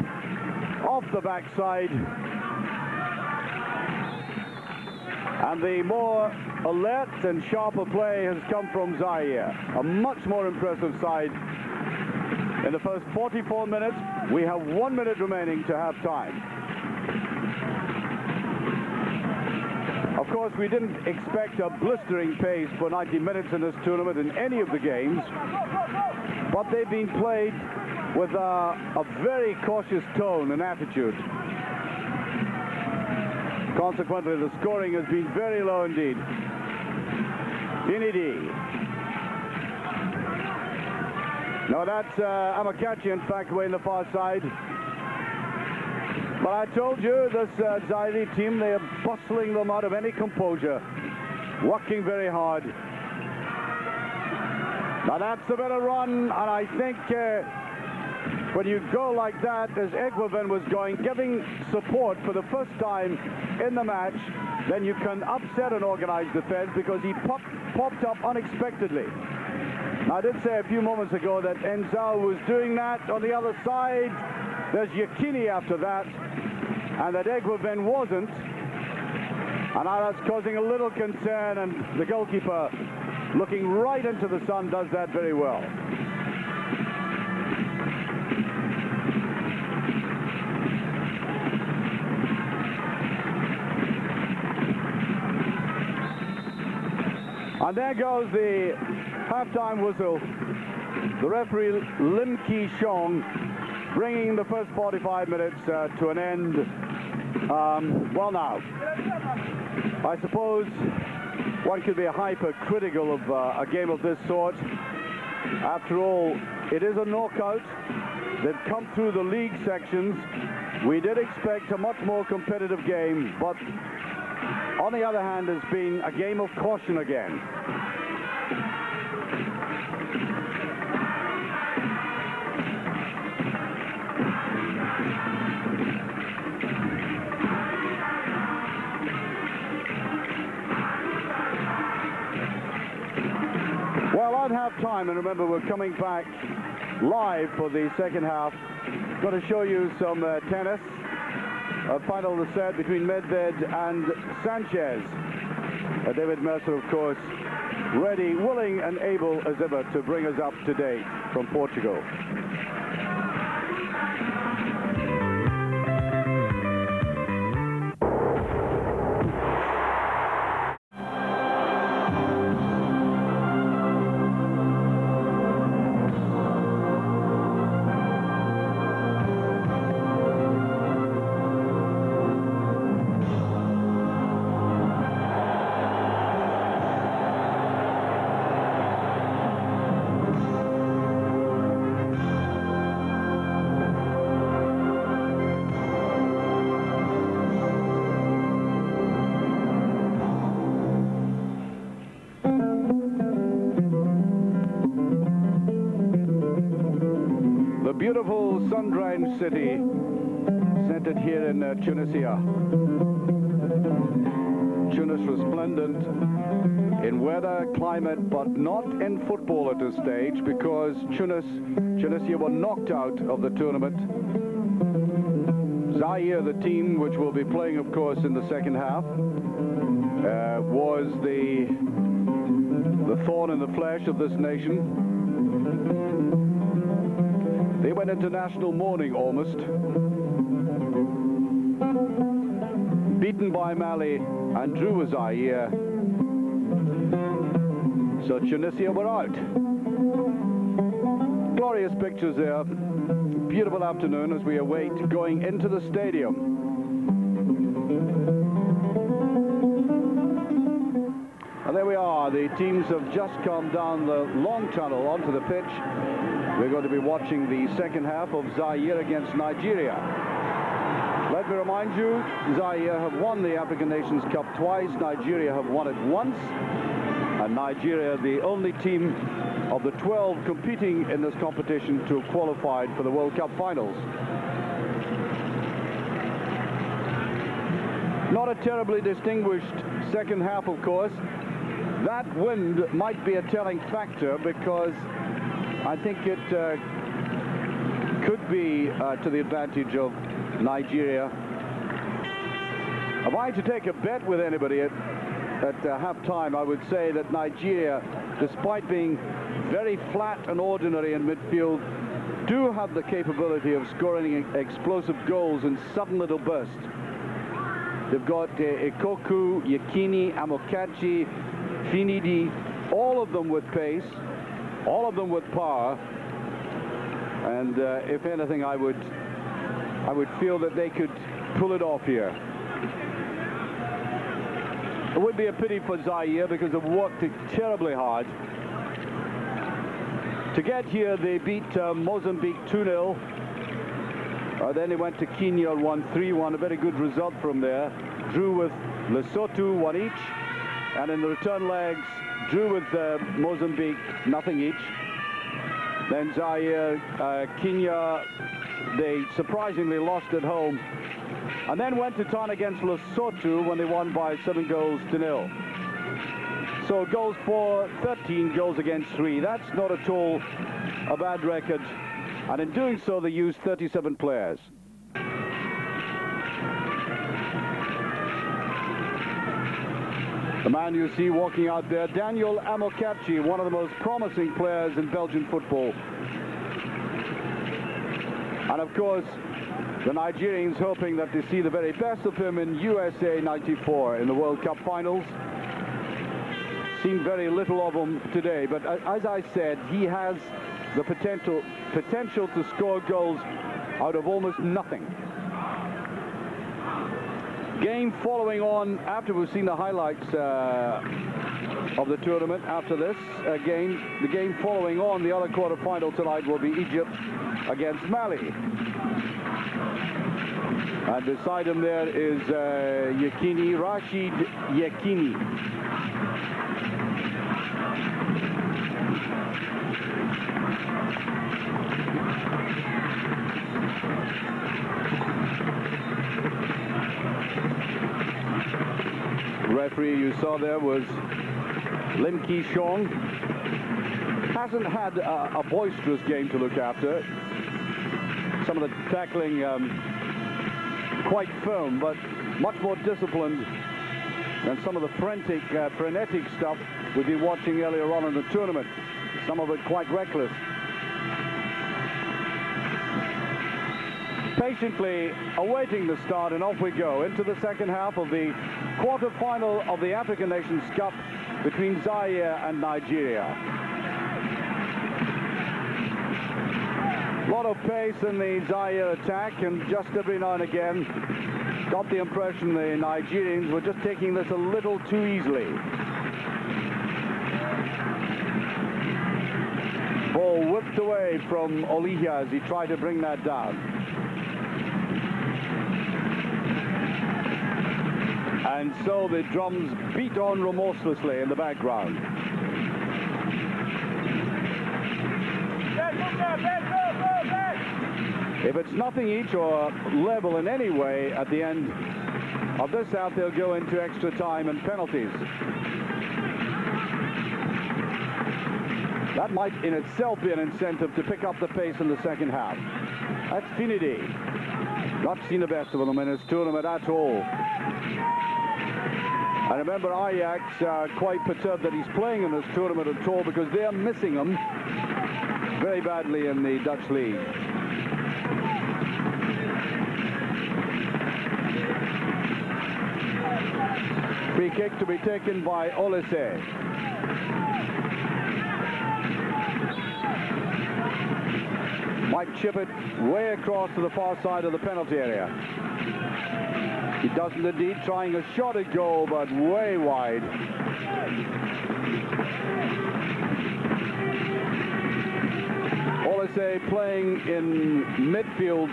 off the backside. And the more alert and sharper play has come from Zaire. A much more impressive side. In the first 44 minutes, we have 1 minute remaining to half time. Of course, we didn't expect a blistering pace for 90 minutes in this tournament in any of the games, but they've been played with a very cautious tone and attitude. Consequently, the scoring has been very low indeed. Dinidi. No, that's Amunike, in fact, way in the far side. But I told you, this Zaire team, they are bustling them out of any composure, working very hard. Now that's a better run, and I think when you go like that, as Egwuven was going, giving support for the first time in the match, then you can upset an organized defense because he popped up unexpectedly. Now, I did say a few moments ago that Enzao was doing that. On the other side, there's Yekini after that, and that Egwuven wasn't. And now that's causing a little concern, and the goalkeeper, looking right into the sun, does that very well. And there goes the half-time whistle. The referee, Lim Ki-shong, bringing the first 45 minutes to an end. Well, now, I suppose one could be hypercritical of a game of this sort. After all, it is a knockout. They've come through the league sections. We did expect a much more competitive game, but on the other hand, it's been a game of caution again. Well, at half-time, and remember, we're coming back live for the second half. Going to show you some tennis. A final set between Medved and Sanchez. David Mercer, of course, ready, willing and able as ever to bring us up to date from Portugal. Beautiful sun-drenched city centered here in Tunisia. Tunis resplendent in weather, climate, but not in football at this stage because Tunisia were knocked out of the tournament. Zaire, the team which will be playing, of course, in the second half, was the thorn in the flesh of this nation. They went into national mourning almost. Beaten by Mali and drew with Zaire. So Tunisia were out. Glorious pictures there. Beautiful afternoon as we await going into the stadium. And there we are. The teams have just come down the long tunnel onto the pitch. We're going to be watching the second half of Zaire against Nigeria. Let me remind you, Zaire have won the African Nations Cup twice. Nigeria have won it once. And Nigeria, the only team of the 12 competing in this competition to have qualified for the World Cup finals. Not a terribly distinguished second half, of course. That wind might be a telling factor because I think it could be to the advantage of Nigeria. If I had to take a bet with anybody at half-time, I would say that Nigeria, despite being very flat and ordinary in midfield, do have the capability of scoring explosive goals in sudden little bursts. They've got Ikoku, Yekini, Amunike, Finidi, all of them with pace, all of them with power, and if anything, I would feel that they could pull it off here. It would be a pity for Zaire because they've worked it terribly hard. To get here, they beat Mozambique 2-0. Then they went to Kenya and won 3-1, a very good result from there. Drew with Lesotho, 1 each. And in the return legs, drew with Mozambique, nothing each. Then Zaire, Kenya, they surprisingly lost at home. And then went to town against Lesotho when they won by 7-0. So goals for 13, goals against 3. That's not at all a bad record. And in doing so, they used 37 players. The man you see walking out there, Daniel Amunike, one of the most promising players in Belgian football. And of course, the Nigerians hoping that they see the very best of him in USA 94 in the World Cup finals. Seen very little of him today, but as I said, he has the potential to score goals out of almost nothing. Game following on after we've seen the highlights of the tournament. After this the game following on, the other quarter-final tonight will be Egypt against Mali. And beside him there is Yekini, Rashid Yekini. The referee you saw there was Lim-Ki Shong. Hasn't had a boisterous game to look after. Some of the tackling quite firm, but much more disciplined than some of the frenetic stuff we've been watching earlier on in the tournament. Some of it quite reckless. Patiently awaiting the start, and off we go into the second half of the quarter-final of the African Nations Cup between Zaire and Nigeria. A lot of pace in the Zaire attack, and just every now and again got the impression the Nigerians were just taking this a little too easily. Ball whipped away from Olihia as he tried to bring that down. And so the drums beat on remorselessly in the background. If it's nothing each or level in any way at the end of this half, they'll go into extra time and penalties. That might in itself be an incentive to pick up the pace in the second half. That's Finidi. Not seen the best of him in this tournament at all. I remember Ajax quite perturbed that he's playing in this tournament at all because they're missing him very badly in the Dutch league. Free kick to be taken by Olise. might chip it way across to the far side of the penalty area. He doesn't indeed, trying a shot at goal, but way wide. Olise playing in midfield,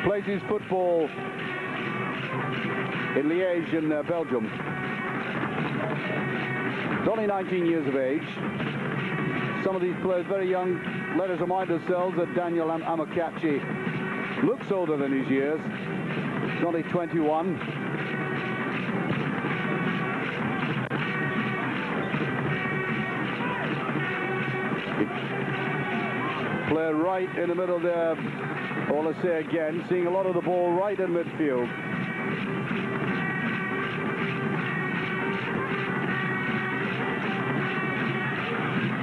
plays his football in Liège in Belgium. He's only 19 years of age. Some of these players very young. Let us remind ourselves that Daniel Amokachi looks older than his years. He's only 21. Player right in the middle there. Olise again, seeing a lot of the ball right in midfield.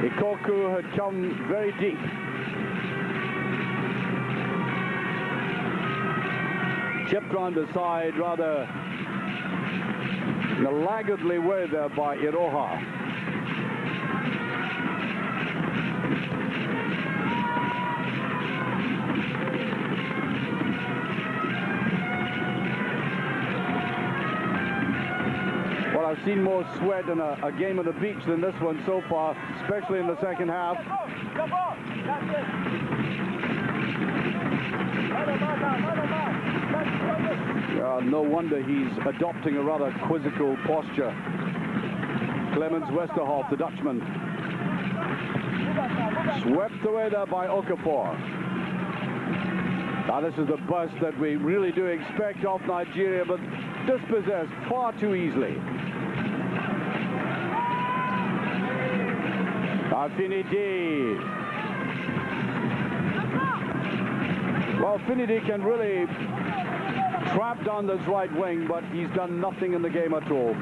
Ikoku had come very deep. Chipped round the side rather in a laggardly way there by Iroha. Well, I've seen more sweat in a game on the beach than this one so far, especially in the second half. No wonder he's adopting a rather quizzical posture. Clemens Westerhoff, the Dutchman. Swept away there by Okafor. Now this is the burst that we really do expect of Nigeria, but dispossessed far too easily. Finidi. Well, Finidi can really trap down this right wing, but he's done nothing in the game at all.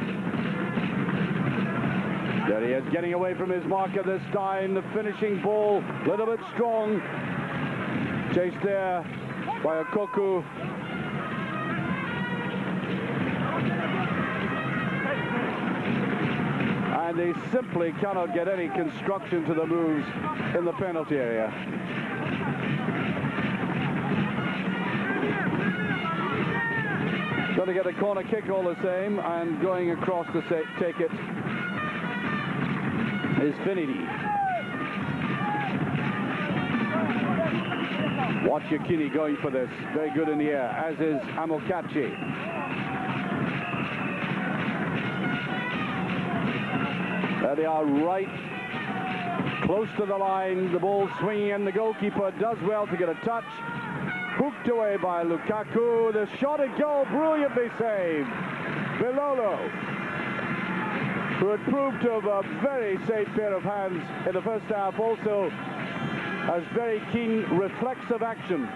There he is, getting away from his marker this time. The finishing ball, a little bit strong. Chased there by Ikoku. And they simply cannot get any construction to the moves in the penalty area. Going to get a corner kick all the same, and going across to take it is Finidi. Watch Yekini going for this. Very good in the air, as is Amokachi. There they are, right close to the line. The ball swinging, and the goalkeeper does well to get a touch. Hooked away by Lukaku. The shot at goal, brilliantly saved. Bilolo, who had proved to have a very safe pair of hands in the first half, also has very keen reflexive action.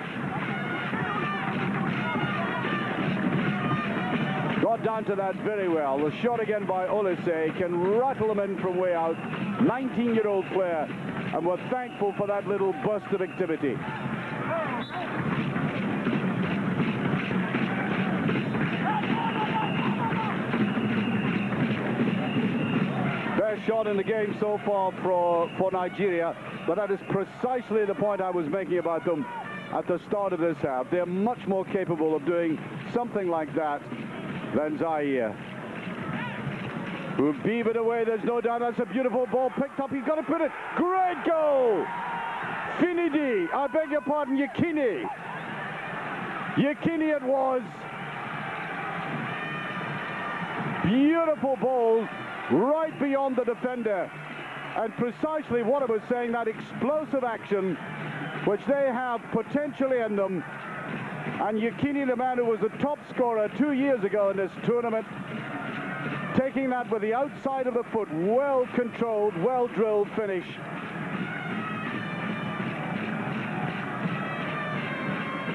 Got down to that very well. The shot again by Olise can rattle them in from way out. 19-year-old player, and we're thankful for that little burst of activity. Best shot in the game so far for Nigeria, but that is precisely the point I was making about them at the start of this half. They're much more capable of doing something like that than Zaire, who beavered away, there's no doubt. That's a beautiful ball picked up. He's got to put it. Great goal! Finidi, I beg your pardon, Yekini. Yekini it was. Beautiful ball, right beyond the defender. And precisely what I was saying, that explosive action, which they have potentially in them. And Yekini, the man who was the top scorer 2 years ago in this tournament, taking that with the outside of the foot, well controlled, well drilled finish.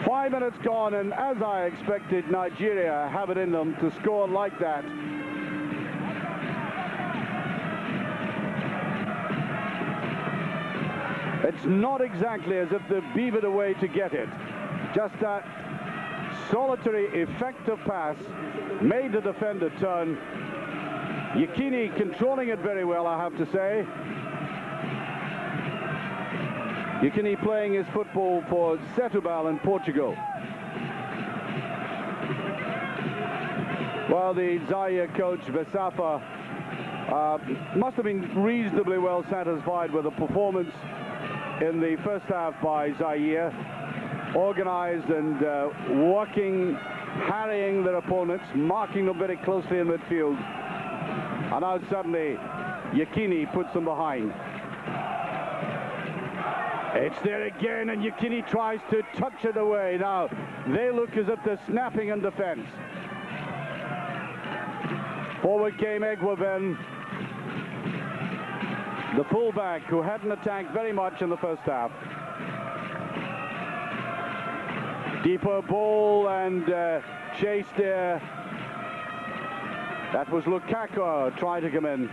Five minutes gone, and as I expected, Nigeria have it in them to score like that. It's not exactly as if they've beavered away to get it. Just that solitary, effective pass made the defender turn. Yekini controlling it very well, I have to say. Yekini playing his football for Setúbal in Portugal. Well, the Zaire coach, Vesafa, must have been reasonably well satisfied with the performance in the first half by Zaire. Organized and working, harrying their opponents, marking them very closely in midfield. And now suddenly, Yekini puts them behind. It's there again, and Yekini tries to touch it away. Now, they look as if they're snapping in defense. Forward came Egweben, the fullback who hadn't attacked very much in the first half. Deeper ball and chase there. That was Lukaku trying to come in.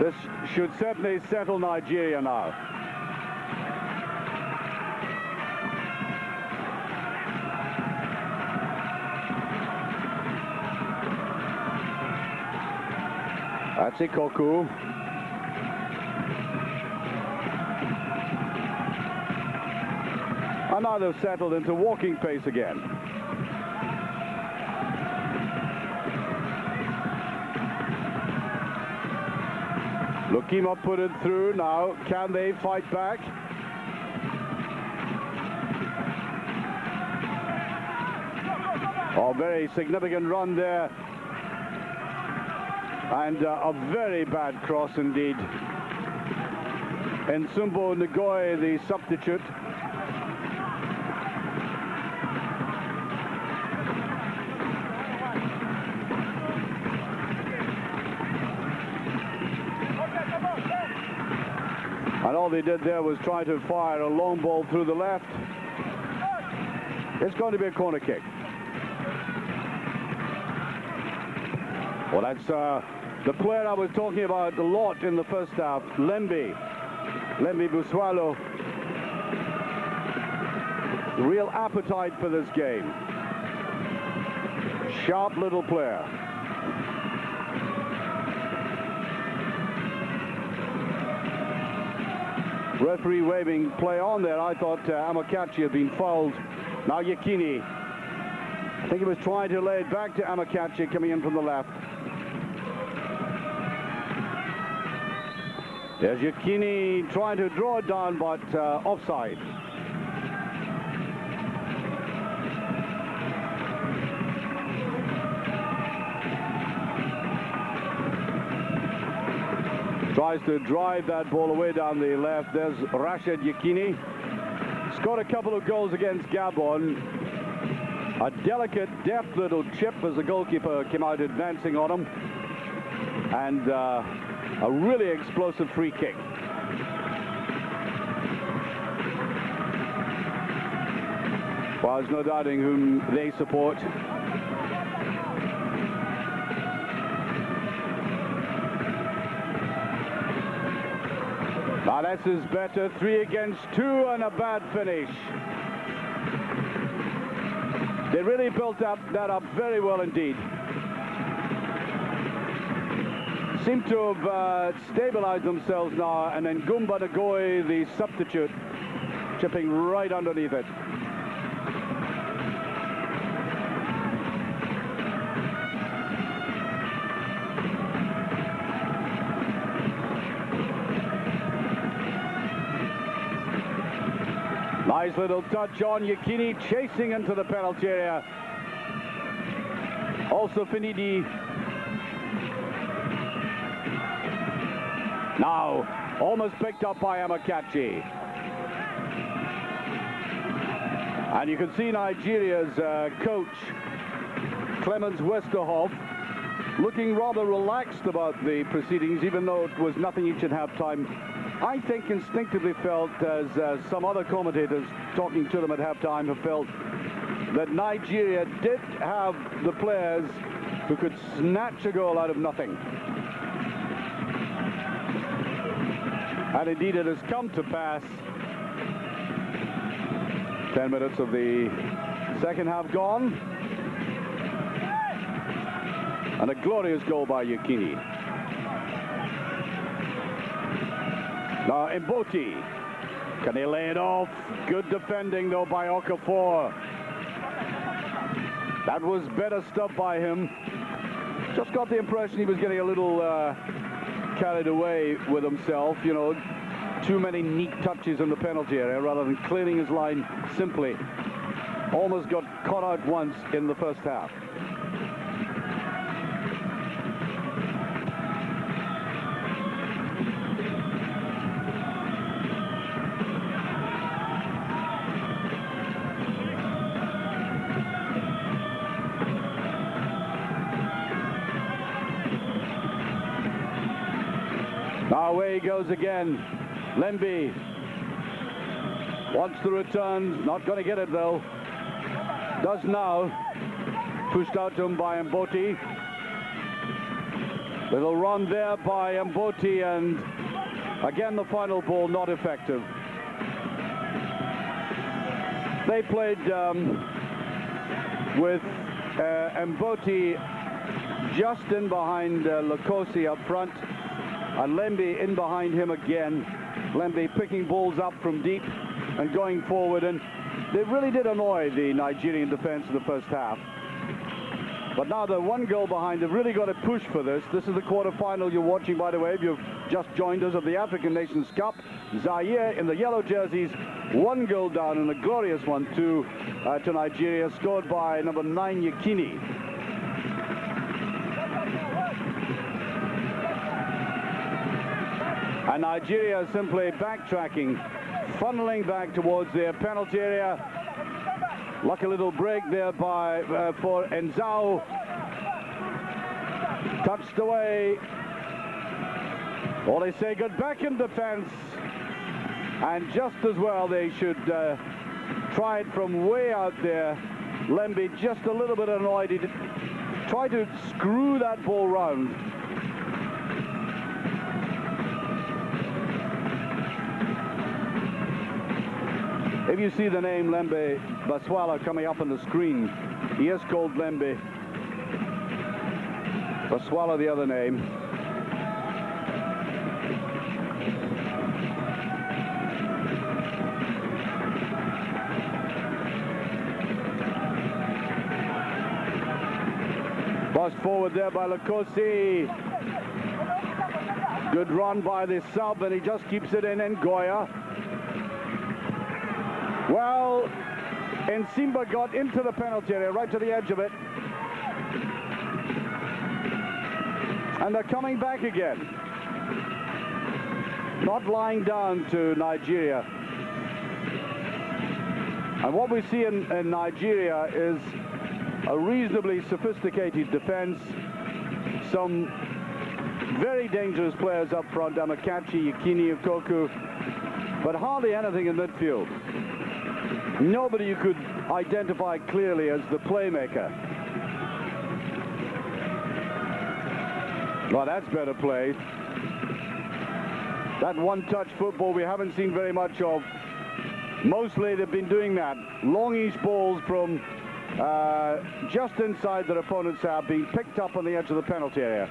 This should certainly settle Nigeria now. That's Ikoku. And now they've settled into walking pace again. Lukima put it through. Now, can they fight back? Oh, very significant run there. And a very bad cross indeed. And Nsumbo Ngoy, the substitute. And all they did there was try to fire a long ball through the left. It's going to be a corner kick. Well, that's the player I was talking about a lot in the first half, Lembi Buswalo. Real appetite for this game. Sharp little player. Referee waving play on there. I thought Amunike had been fouled. Now Yekini. I think he was trying to lay it back to Amunike coming in from the left. There's Yekini trying to draw it down, but offside. Tries to drive that ball away down the left. There's Rashid Yekini. Scored a couple of goals against Gabon. A delicate, deft little chip as the goalkeeper came out advancing on him. And a really explosive free kick. Well, there's no doubting whom they support. Now this is better. 3 against 2 and a bad finish. They really built that up very well indeed. Seem to have stabilized themselves now, and then Nsumbo Ngoy, the substitute, chipping right underneath it. Nice little touch on Yekini, chasing into the penalty area. Also Finidi. Now, almost picked up by Amunike. And you can see Nigeria's coach, Clemens Westerhoff, looking rather relaxed about the proceedings, even though it was nothing each at halftime. I think instinctively felt, as some other commentators talking to them at halftime have felt, that Nigeria did have the players who could snatch a goal out of nothing. And indeed it has come to pass. 10 minutes of the second half gone. And a glorious goal by Yekini. Now Mboti. Can he lay it off? Good defending though by Okafor. That was better stuff by him. Just got the impression he was getting a little carried away with himself, you know. Too many neat touches in the penalty area rather than clearing his line simply. Almost got caught out once in the first half. Now away he goes again. Lembe wants the return, not going to get it though. Does now. Pushed out to him by Mboti. Little run there by Mboti, and again the final ball not effective. They played with Mboti just in behind Lukosi up front, and Lembe in behind him again. Lembe picking balls up from deep and going forward, and they really did annoy the Nigerian defense in the first half. But now they're one goal behind. They've really got to push for this. This is the quarter-final you're watching, by the way, if you've just joined us, of the African Nations Cup. Zaire in the yellow jerseys, one goal down, and a glorious one to Nigeria, scored by number 9, Yekini. And Nigeria simply backtracking, funneling back towards their penalty area. Lucky little break there for Enzao. Touched away. Well, they say good back in defense. And just as well, they should try it from way out there. Lembe just a little bit annoyed. He tried to screw that ball round. If you see the name Lembe Baswala coming up on the screen, he is called Lembe Baswala, the other name. Passed forward there by Lukosi. Good run by the sub, and he just keeps it in Ngoya. Well, Nsimba got into the penalty area, right to the edge of it. And they're coming back again. Not lying down to Nigeria. And what we see in Nigeria is a reasonably sophisticated defense. Some very dangerous players up front, Amakachi, Yekini, Okoku, but hardly anything in midfield. Nobody you could identify clearly as the playmaker. Well, that's better play. That one-touch football we haven't seen very much of. Mostly they've been doing that. Longish balls from just inside their opponent's half, being picked up on the edge of the penalty area.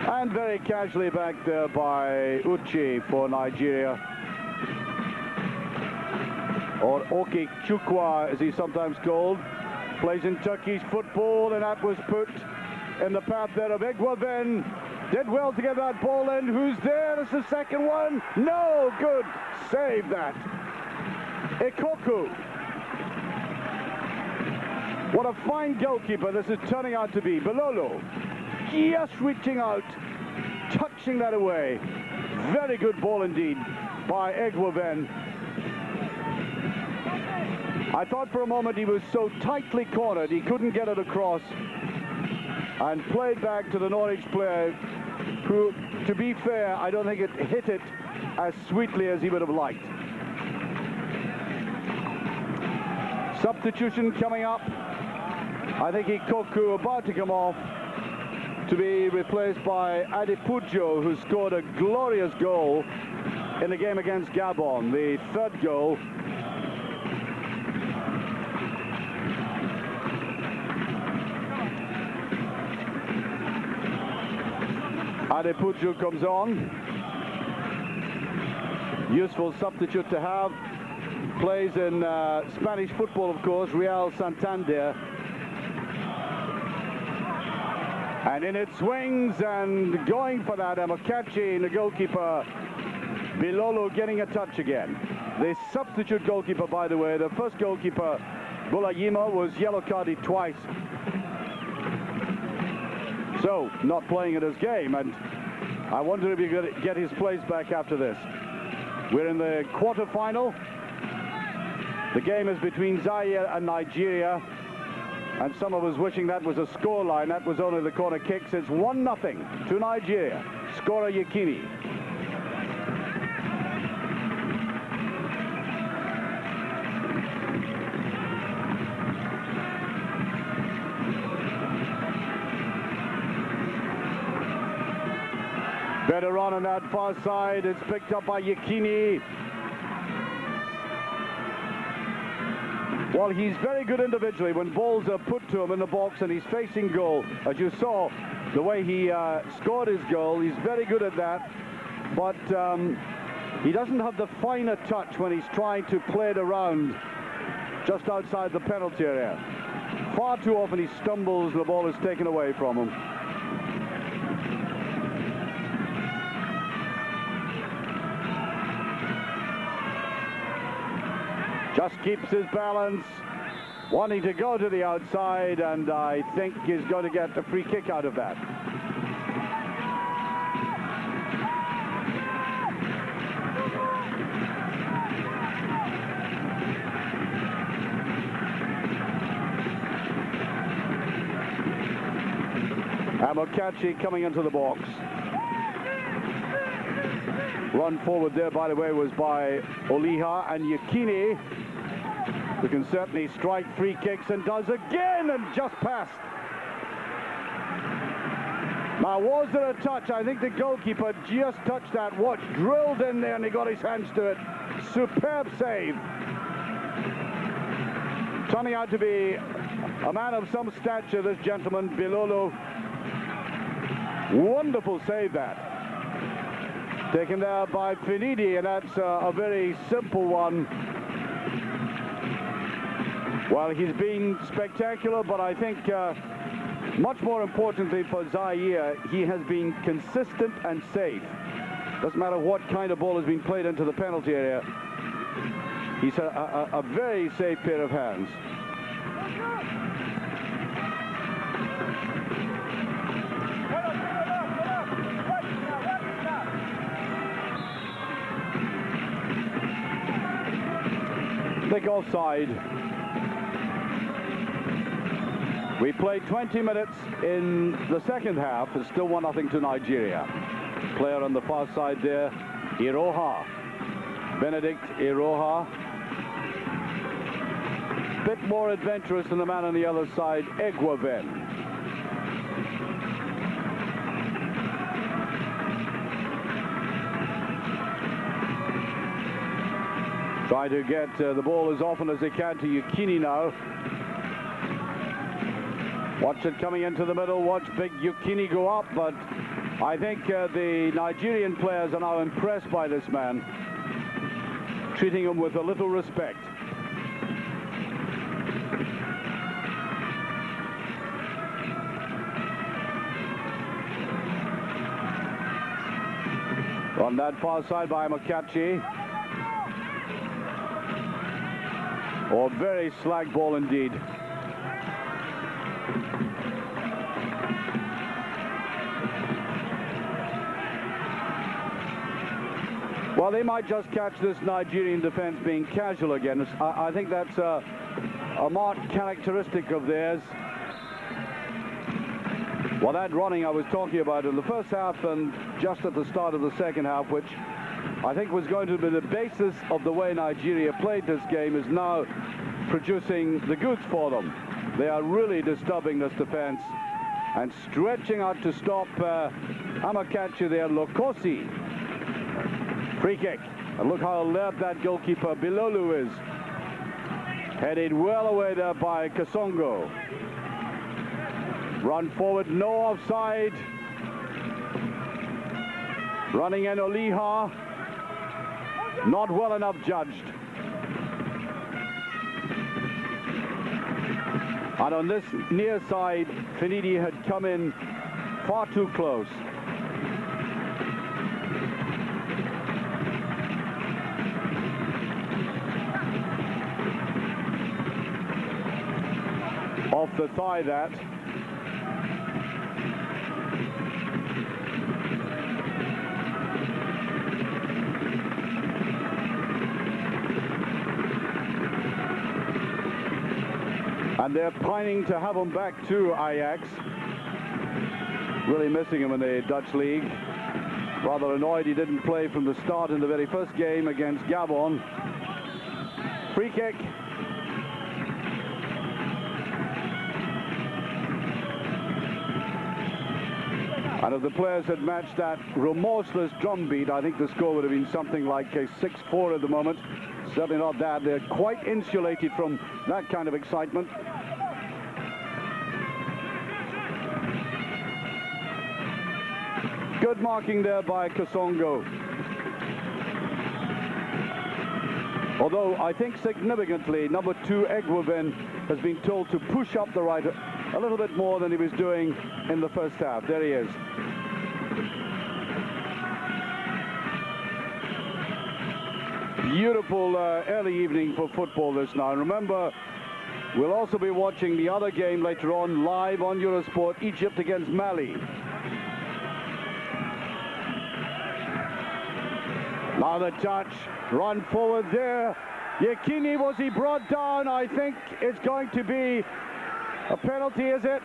And very casually back there by Uche for Nigeria. Or Oke Chukwa, as he's sometimes called. Plays in Turkish football, and that was put in the path there of Egwaven. Did well to get that ball in. Who's there? It's the second one. No, good. Save that. Ikoku. What a fine goalkeeper this is turning out to be. Belolo. Just reaching out, touching that away. Very good ball indeed by Egwaven. I thought for a moment he was so tightly cornered he couldn't get it across, and played back to the Norwich player who, to be fair, I don't think it hit it as sweetly as he would have liked. Substitution coming up. I think Ikoku about to come off to be replaced by Adepujo, who scored a glorious goal in the game against Gabon, the third goal. Adepuju comes on. Useful substitute to have. Plays in Spanish football, of course, Real Santander. And in it swings and going for that, Amokachi, the goalkeeper, Bilolo getting a touch again. The substitute goalkeeper, by the way, the first goalkeeper, Bulayima, was yellow carded twice. So, not playing in his game, and I wonder if he could get his place back after this. We're in the quarter-final. The game is between Zaire and Nigeria, and some of us wishing that was a scoreline. That was only the corner kicks. It's 1-0 to Nigeria. Scorer Yekini. Better on that far side. It's picked up by Yekini. Well, he's very good individually when balls are put to him in the box and he's facing goal. As you saw, the way he scored his goal, he's very good at that. But he doesn't have the finer touch when he's trying to play it around just outside the penalty area. Far too often he stumbles and the ball is taken away from him. Just keeps his balance, wanting to go to the outside, and I think he's going to get a free kick out of that. Amokachi coming into the box. Run forward there, by the way, was by Oliha, and Yekini, who can certainly strike free kicks, and does again, and just passed. Now, was there a touch? I think the goalkeeper just touched that watch, drilled in there, and he got his hands to it. Superb save. Turning out to be a man of some stature, this gentleman, Bilolo. Wonderful save, that. Taken there by Finidi, and that's a very simple one. Well, he's been spectacular, but I think much more importantly for Zaire, he has been consistent and safe. Doesn't matter what kind of ball has been played into the penalty area. He's a very safe pair of hands. Big offside. We played 20 minutes in the second half. It's still 1-0 to Nigeria. Player on the far side there, Iroha. Benedict Iroha. Bit more adventurous than the man on the other side, Egwaven. Try to get the ball as often as they can to Yekini now. Watch it coming into the middle. Watch big Yekini go up, but I think the Nigerian players are now impressed by this man, treating him with a little respect. On that far side by Amokachi. Oh, very slack ball indeed. Well, they might just catch this Nigerian defense being casual again. I think that's a marked characteristic of theirs. Well, that running I was talking about in the first half and just at the start of the second half, which I think was going to be the basis of the way Nigeria played this game, is now producing the goods for them. They are really disturbing this defense and stretching out to stop Amokachi there, Lokosi. Free kick. And look how alert that goalkeeper Bilolu is. Headed well away there by Kasongo. Run forward, no offside. Running in Oliha, not well enough judged. And on this near side, Finidi had come in far too close. Off the thigh, that. And they're pining to have him back to Ajax. Really missing him in the Dutch league. Rather annoyed he didn't play from the start in the very first game against Gabon. Free kick. And if the players had matched that remorseless drumbeat, I think the score would have been something like a 6-4 at the moment. Certainly not that. They're quite insulated from that kind of excitement. Good marking there by Kasongo. Although I think significantly, number 2 Egwuben has been told to push up the right a little bit more than he was doing in the first half. There he is. Beautiful early evening for football this now. And remember, we'll also be watching the other game later on live on Eurosport, Egypt against Mali. Now the touch, run forward there. Yekini, was he brought down? I think it's going to be a penalty, is it?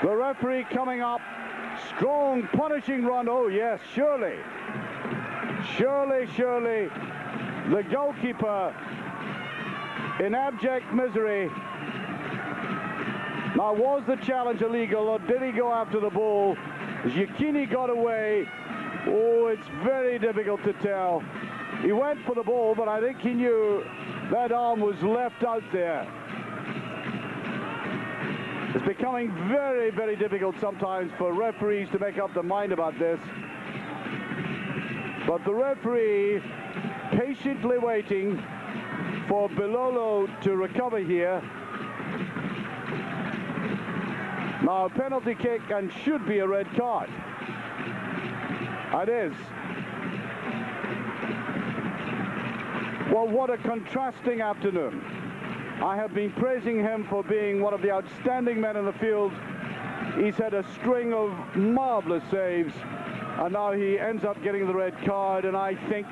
The referee coming up. Strong punishing run. Oh yes, surely. Surely, the goalkeeper in abject misery. Now, was the challenge illegal, or did he go after the ball? Yekini got away. Oh, it's very difficult to tell. He went for the ball, but I think he knew that arm was left out there. It's becoming very, very difficult sometimes for referees to make up their mind about this. But the referee patiently waiting for Bilolo to recover here. Now a penalty kick and should be a red card. It is. Well, what a contrasting afternoon. I have been praising him for being one of the outstanding men in the field. He's had a string of marvelous saves. And now he ends up getting the red card, and I think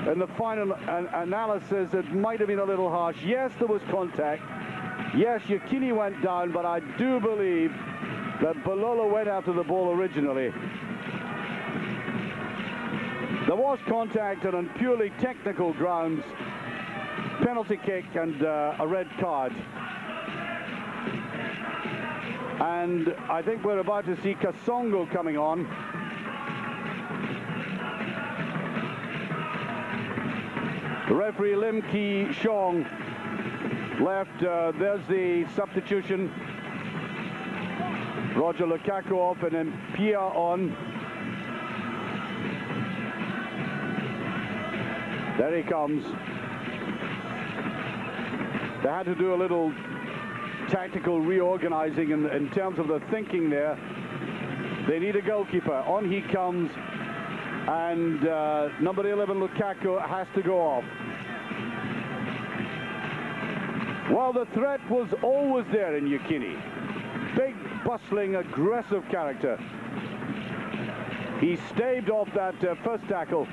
in the final analysis it might have been a little harsh. Yes, there was contact. Yes, Yekini went down, but I do believe that Bilolo went after the ball originally. There was contact, and on purely technical grounds, penalty kick and a red card. And I think we're about to see Kasongo coming on. The referee Lim Ki Shong left. There's the substitution. Roger Lukaku off and then Pia on. There he comes. They had to do a little tactical reorganizing in terms of the thinking there. They need a goalkeeper. On he comes. And number 11, Lukaku, has to go off. Well, the threat was always there in Yekini. Big, bustling, aggressive character. He staved off that first tackle.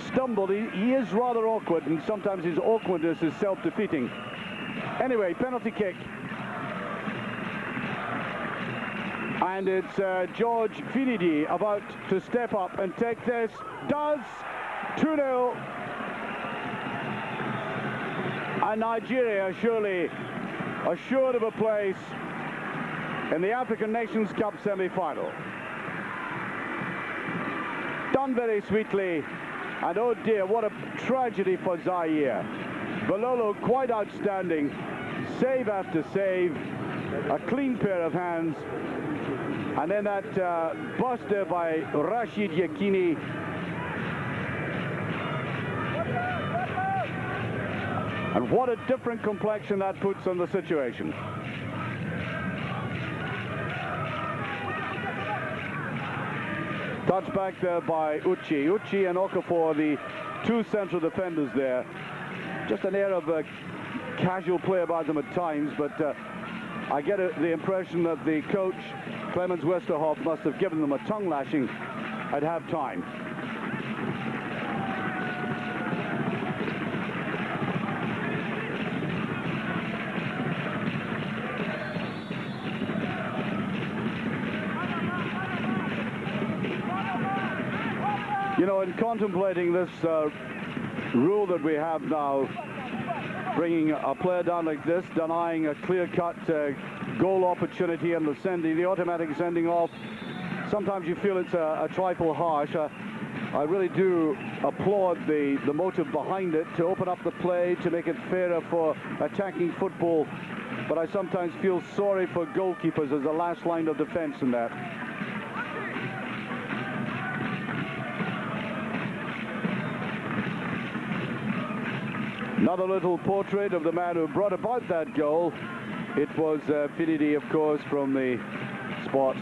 Stumbled. He is rather awkward, and sometimes his awkwardness is self-defeating. Anyway, penalty kick. And it's George Finidi about to step up and take this. Does. 2-0. And Nigeria surely assured of a place in the African Nations Cup semi-final. Done very sweetly. And oh dear, what a tragedy for Zaire. Bilolo quite outstanding. Save after save. A clean pair of hands. And then that buster by Rufai Yekini. And what a different complexion that puts on the situation. Touch back there by Uchi. Uchi and Okafor, the two central defenders there. Just an air of casual play about them at times, but I get the impression that the coach, Clemens Westerhoff, must have given them a tongue lashing at half-time. You know, in contemplating this rule that we have now, bringing a player down like this, denying a clear-cut goal opportunity and the automatic sending off, sometimes you feel it's a trifle harsh. I really do applaud the motive behind it, to open up the play, to make it fairer for attacking football. But I sometimes feel sorry for goalkeepers as the last line of defense in that. Another little portrait of the man who brought about that goal. It was Finidi, of course, from the spot.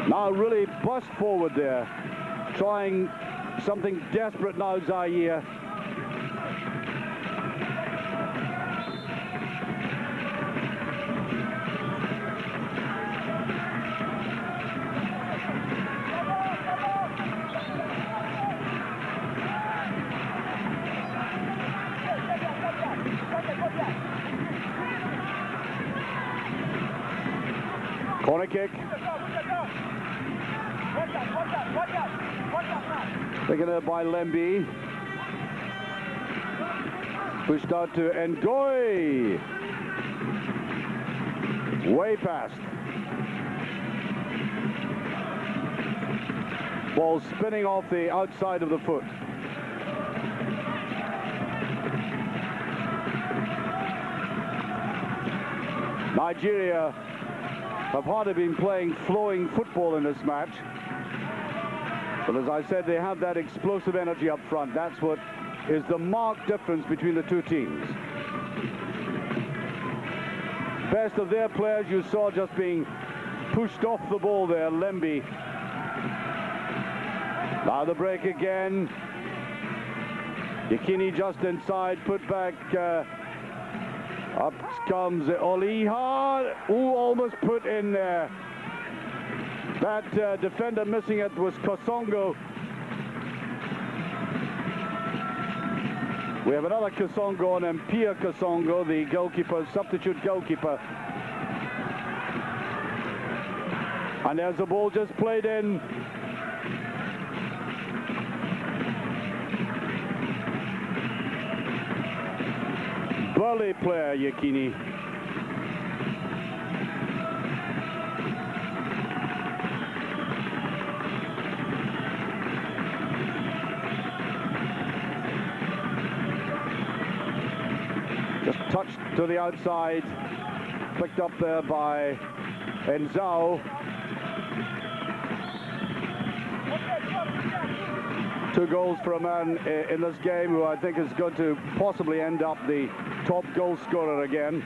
Now really bust forward there, trying something desperate now, Zaire. Corner kick. Taken there by Lemby. Pushed out to Ngoy. Way past. Ball spinning off the outside of the foot. Nigeria have hardly been playing flowing football in this match. But as I said, they have that explosive energy up front. That's what is the marked difference between the two teams. Best of their players you saw just being pushed off the ball there, Lemby. Now the break again. Yekini just inside, put back. Up comes Oliha, who almost put in there. That defender missing it was Kasongo. We have another Kasongo on him, Pierre Kasongo, the goalkeeper, substitute goalkeeper. And there's the ball just played in. Burly player, Yekini. Just touched to the outside, picked up there by Enzao. Two goals for a man in this game who I think is going to possibly end up the top goal scorer again.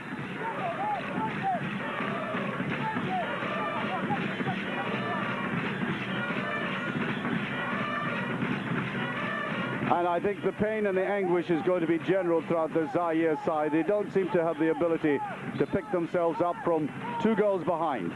And I think the pain and the anguish is going to be general throughout the Zaire side. They don't seem to have the ability to pick themselves up from 2 goals behind.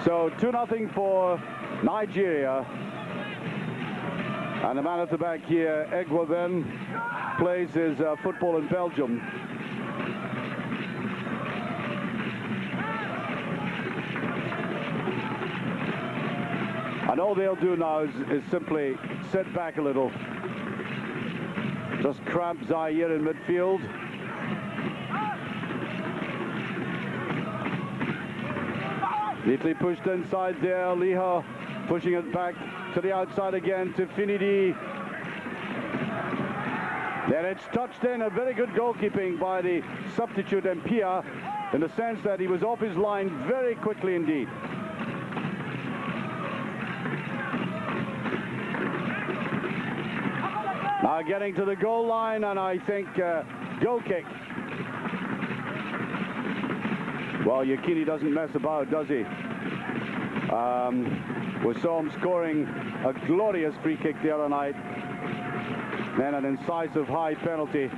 So 2-0 for Nigeria. And the man at the back here, Egwa, then plays his football in Belgium. And all they'll do now is simply sit back a little. Just cramp Zaire in midfield. Neatly pushed inside there. Liha pushing it back to the outside again to Finidi. Then it's touched in. A very good goalkeeping by the substitute Mpia, in the sense that he was off his line very quickly indeed. Now getting to the goal line, and I think goal kick. Well, Yekini doesn't mess about, does he? We saw him scoring a glorious free kick the other night. Then an incisive high penalty.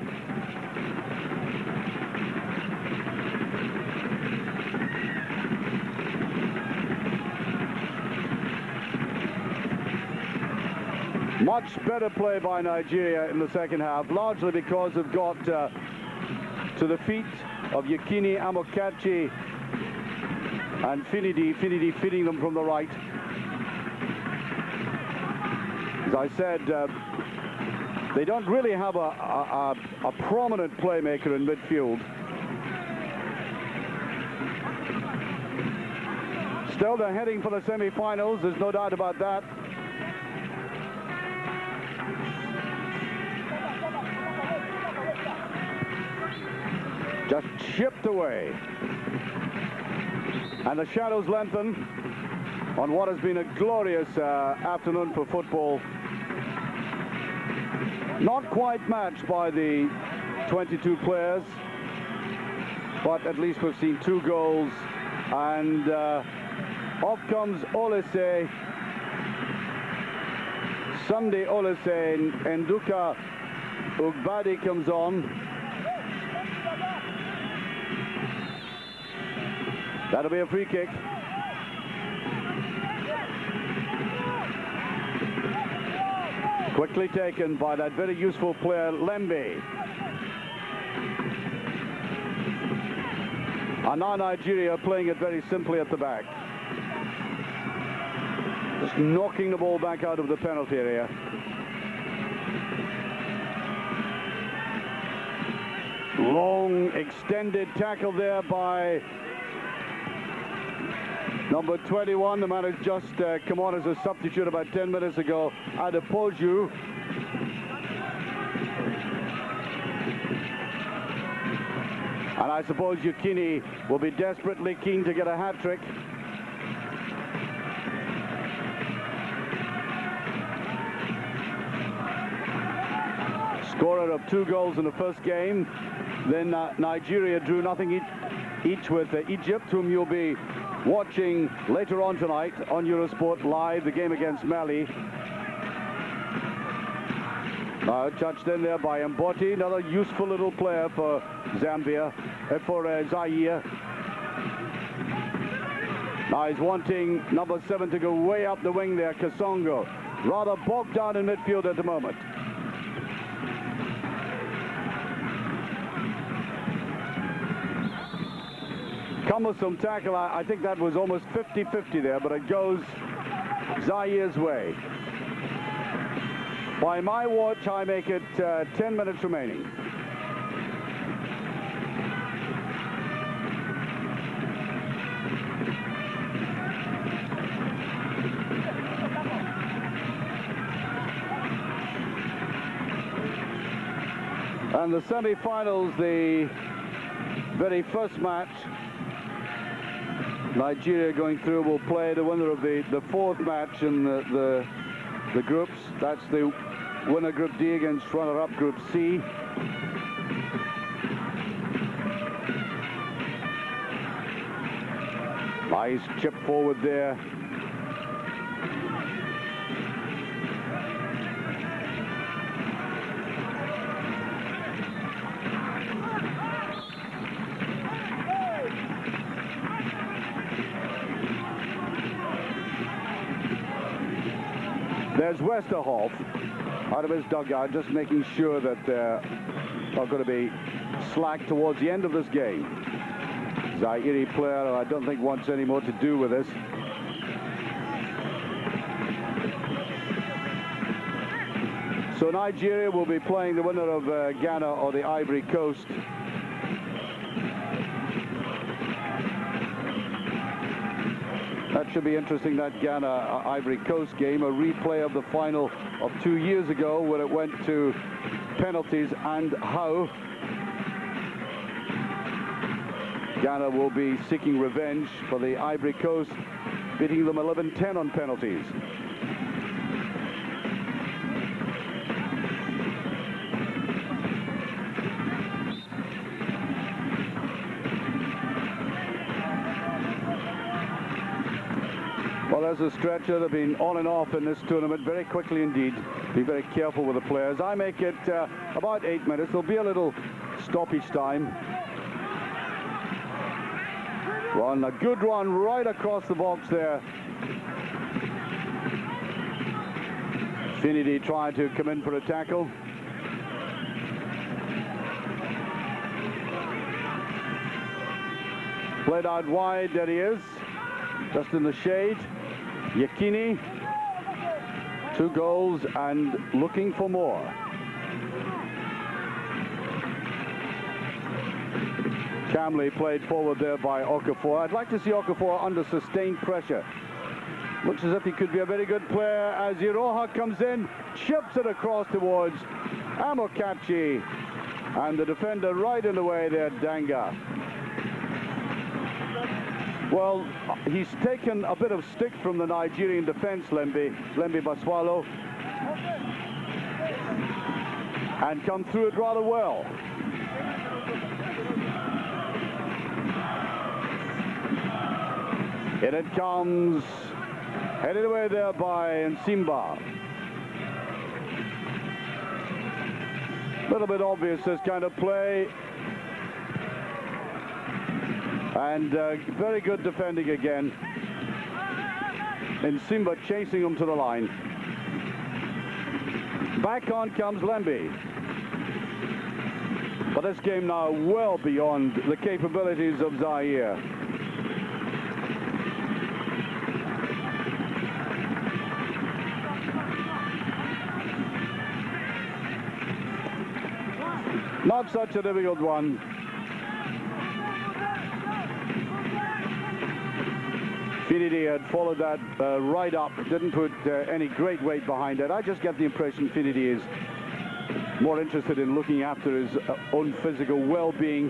Much better play by Nigeria in the second half, largely because they've got to the feet of Yekini Amunike and Finidi feeding them from the right. As I said, they don't really have a prominent playmaker in midfield. Still, they're heading for the semi-finals, there's no doubt about that. Just chipped away. And the shadows lengthen on what has been a glorious afternoon for football. Not quite matched by the 22 players, but at least we've seen 2 goals. And off comes Olise. Sunday Olise, and Nduka Ugbadi comes on. That'll be a free kick. Quickly taken by that very useful player, Lembe. And now Nigeria playing it very simply at the back. Just knocking the ball back out of the penalty area. Long, extended tackle there by number 21, the man who's just come on as a substitute about 10 minutes ago, Adepoju. And I suppose Yekini will be desperately keen to get a hat-trick. Scorer of 2 goals in the first game. Then Nigeria drew nothing each with Egypt, whom you'll be watching later on tonight on Eurosport Live, the game against Mali. Touched in there by Mboti, another useful little player for Zaire. Now he's wanting number 7 to go way up the wing there, Kasongo. Rather bogged down in midfield at the moment. Cumbersome tackle. I think that was almost 50-50 there, but it goes Zaire's way. By my watch, I make it 10 minutes remaining. And the semi-finals, the very first match, Nigeria going through will play the winner of the 4th match in the groups. That's the winner Group D against runner-up Group C. Nice chip forward there. There's Westerhoff out of his dugout, just making sure that they're not going to be slack towards the end of this game. Zaire player, I don't think wants any more to do with this. So Nigeria will be playing the winner of Ghana or the Ivory Coast. That should be interesting, that Ghana-Ivory Coast game, a replay of the final of 2 years ago when it went to penalties, and how Ghana will be seeking revenge for the Ivory Coast, beating them 11-10 on penalties. Well, there's a stretcher. They've been on and off in this tournament very quickly indeed. Be very careful with the players. I make it about 8 minutes. There'll be a little stoppage time. Run, a good run right across the box there. Finidi trying to come in for a tackle. Played out wide, there he is. Just in the shade. Yekini, 2 goals and looking for more. Camley played forward there by Okafor. I'd like to see Okafor under sustained pressure. Looks as if he could be a very good player as Iroha comes in, chips it across towards Amokachi, and the defender right in the way there, Danga. Well, he's taken a bit of stick from the Nigerian defense, Lembe Baswalo, and come through it rather well. In it comes, headed away there by Nsimba. A little bit obvious, this kind of play. And very good defending again. Nsimba chasing him to the line. Back on comes Lembe. But this game now well beyond the capabilities of Zaire. Not such a difficult one. Finidi had followed that right up, didn't put any great weight behind it. I just get the impression Finidi is more interested in looking after his own physical well-being.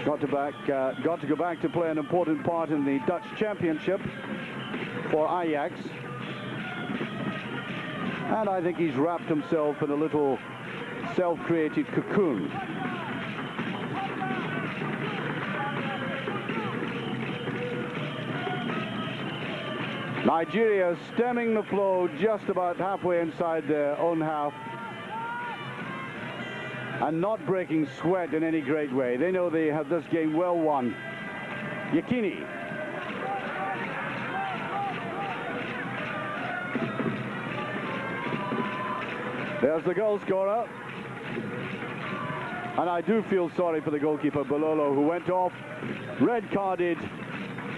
Got to go back to play an important part in the Dutch Championship for Ajax. And I think he's wrapped himself in a little self-created cocoon. Nigeria stemming the flow just about halfway inside their own half and not breaking sweat in any great way. They know they have this game well won. Yekini. There's the goal scorer. And I do feel sorry for the goalkeeper, Bololo, who went off, red-carded,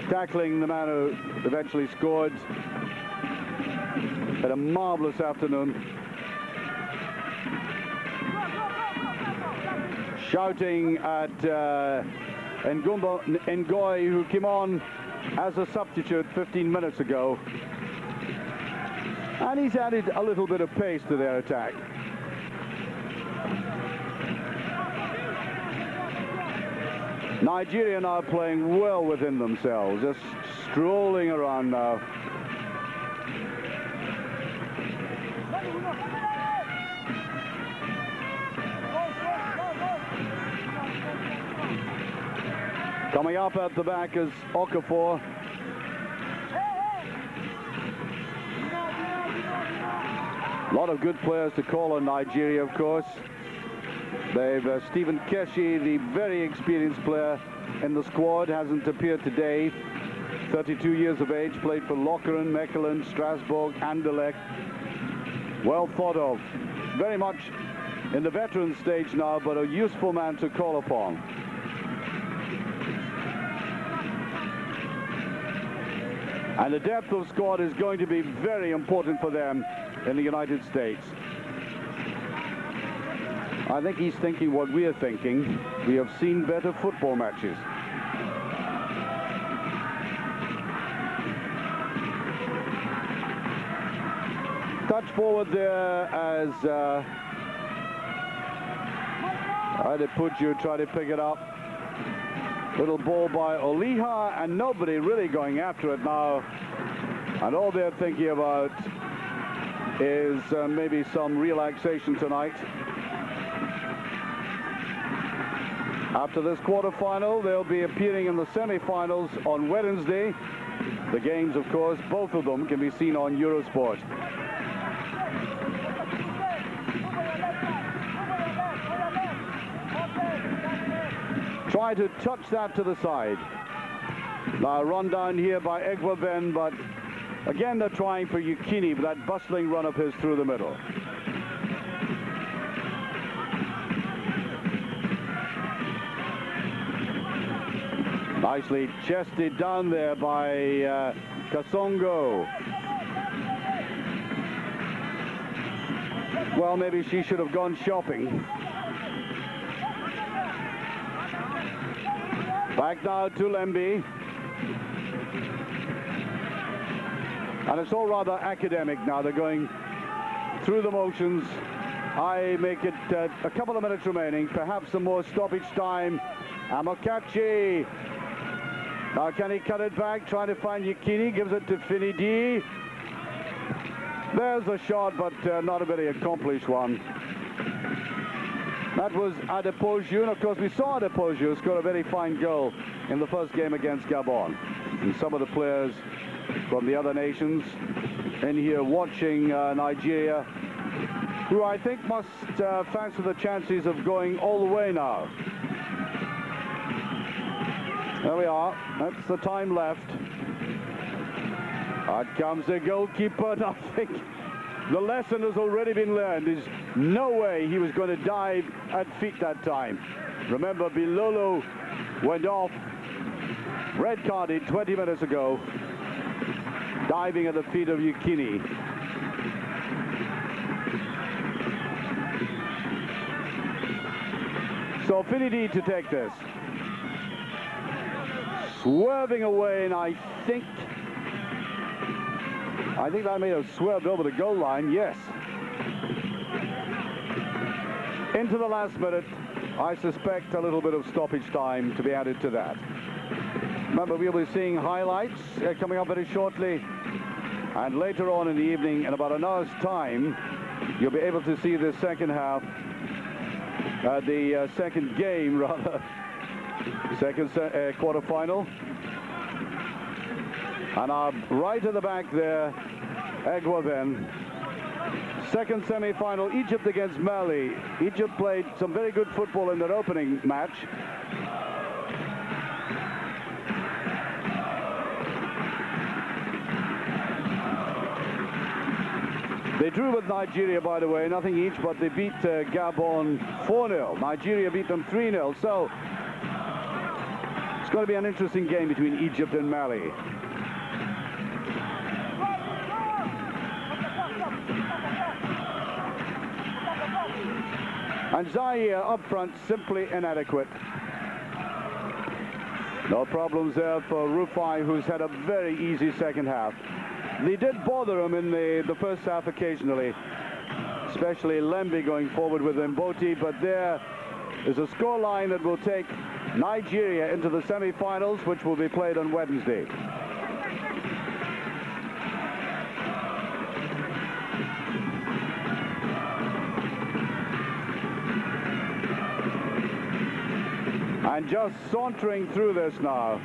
tackling the man who eventually scored. Had a marvellous afternoon. Shouting at Ngoy, who came on as a substitute 15 minutes ago. And he's added a little bit of pace to their attack. Nigeria now playing well within themselves, just strolling around now. Coming up at the back is Okafor. A lot of good players to call on Nigeria, of course. They've Stephen Keshi, the very experienced player in the squad, hasn't appeared today. 32 years of age, played for Lokeren, Mechelen, Strasbourg, Anderlecht. Well thought of. Very much in the veteran stage now, but a useful man to call upon. And the depth of squad is going to be very important for them in the United States. I think he's thinking what we are thinking. We have seen better football matches. Touch forward there as Adepoju tried to pick it up. Little ball by Oliha, and nobody really going after it now. And all they're thinking about is maybe some relaxation tonight. After this quarter-final, they'll be appearing in the semi-finals on Wednesday. The games, of course, both of them can be seen on Eurosport. Try to touch that to the side. Now run down here by Egwaben, but again they're trying for Yekini, but that bustling run of his through the middle. Nicely chested down there by Kasongo. Well, maybe she should have gone shopping. Back now to Lemby. And it's all rather academic now. They're going through the motions. I make it a couple of minutes remaining, perhaps some more stoppage time. Amokachi. Now can he cut it back? Trying to find Yekini. Gives it to Finidi. There's a shot, but not a very accomplished one. That was Adepoju, and of course we saw Adepoju score a very fine goal in the first game against Gabon. And some of the players from the other nations in here watching Nigeria, who I think must fancy the chances of going all the way now. There we are. That's the time left. Out comes the goalkeeper, and I think the lesson has already been learned. There's no way he was going to dive at feet that time. Remember, Bilolo went off, red carded 20 minutes ago, diving at the feet of Yekini. So Finidi to take this. Swerving away, and I think that may have swerved over the goal line, yes. Into the last minute, I suspect a little bit of stoppage time to be added to that. Remember, we'll be seeing highlights coming up very shortly. And later on in the evening, in about an hour's time, you'll be able to see the second half, the second game, rather, second quarter-final. And right at the back there, Egwaben. Second semi-final, Egypt against Mali. Egypt played some very good football in their opening match. They drew with Nigeria, by the way, nothing each, but they beat Gabon 4-0. Nigeria beat them 3-0. So it's going to be an interesting game between Egypt and Mali. And Zaire up front, simply inadequate. No problems there for Rufai, who's had a very easy second half. They did bother him in the first half occasionally, especially Lemby going forward with Mboti, but there is a scoreline that will take Nigeria into the semi-finals, which will be played on Wednesday. And just sauntering through this now,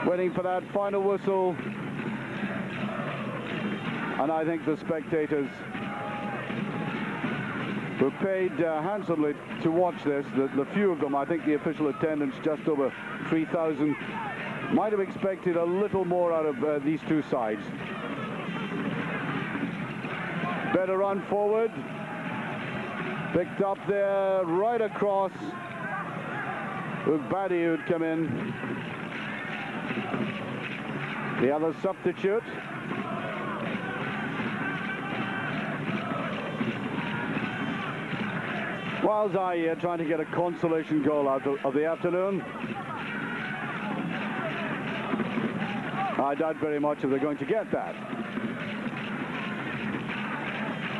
waiting for that final whistle. And I think the spectators who paid handsomely to watch this, the few of them, I think the official attendance just over 3,000, might have expected a little more out of these two sides. Better run forward. Picked up there, right across. Ugbadi would come in. The other substitute. While Zaire trying to get a consolation goal out of the afternoon. I doubt very much if they're going to get that.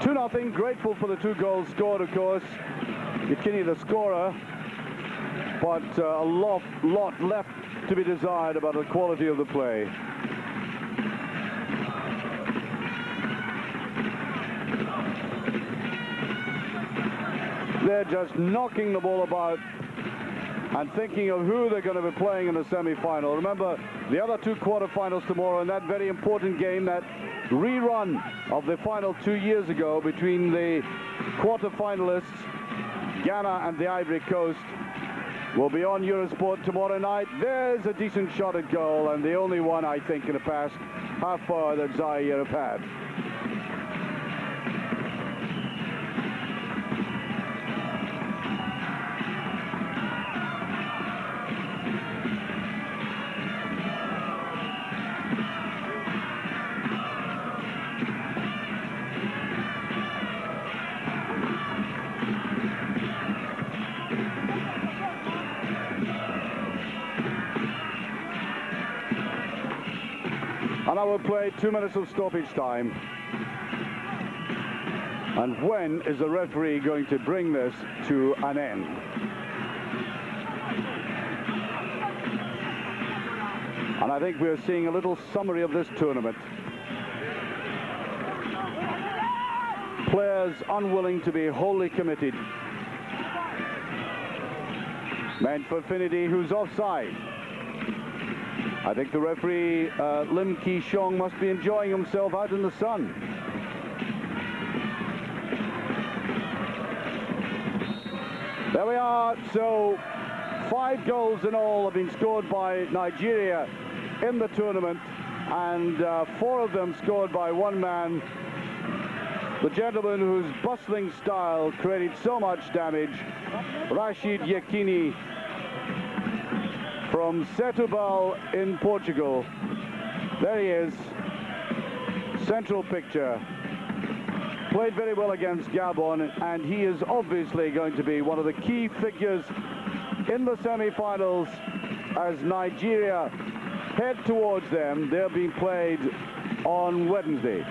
2-0, grateful for the 2 goals scored, of course. Yekini the scorer, but a lot left to be desired about the quality of the play. They're just knocking the ball about and thinking of who they're going to be playing in the semi-final. Remember, the other 2 quarterfinals tomorrow, and that very important game, that rerun of the final 2 years ago between the quarterfinalists, Ghana and the Ivory Coast, will be on Eurosport tomorrow night. There's a decent shot at goal, and the only one, I think, in the past half hour that Zaire have had. And I will play 2 minutes of stoppage time. And when is the referee going to bring this to an end? And I think we're seeing a little summary of this tournament. Players unwilling to be wholly committed. Meant for Finidi, who's offside. I think the referee, Lim Ki-shong, must be enjoying himself out in the sun. There we are. So 5 goals in all have been scored by Nigeria in the tournament, and 4 of them scored by one man. The gentleman whose bustling style created so much damage, Rufai Yekini, from Setúbal in Portugal. There he is, central picture. Played very well against Gabon, and he is obviously going to be one of the key figures in the semi-finals as Nigeria head towards them. They're being played on Wednesday.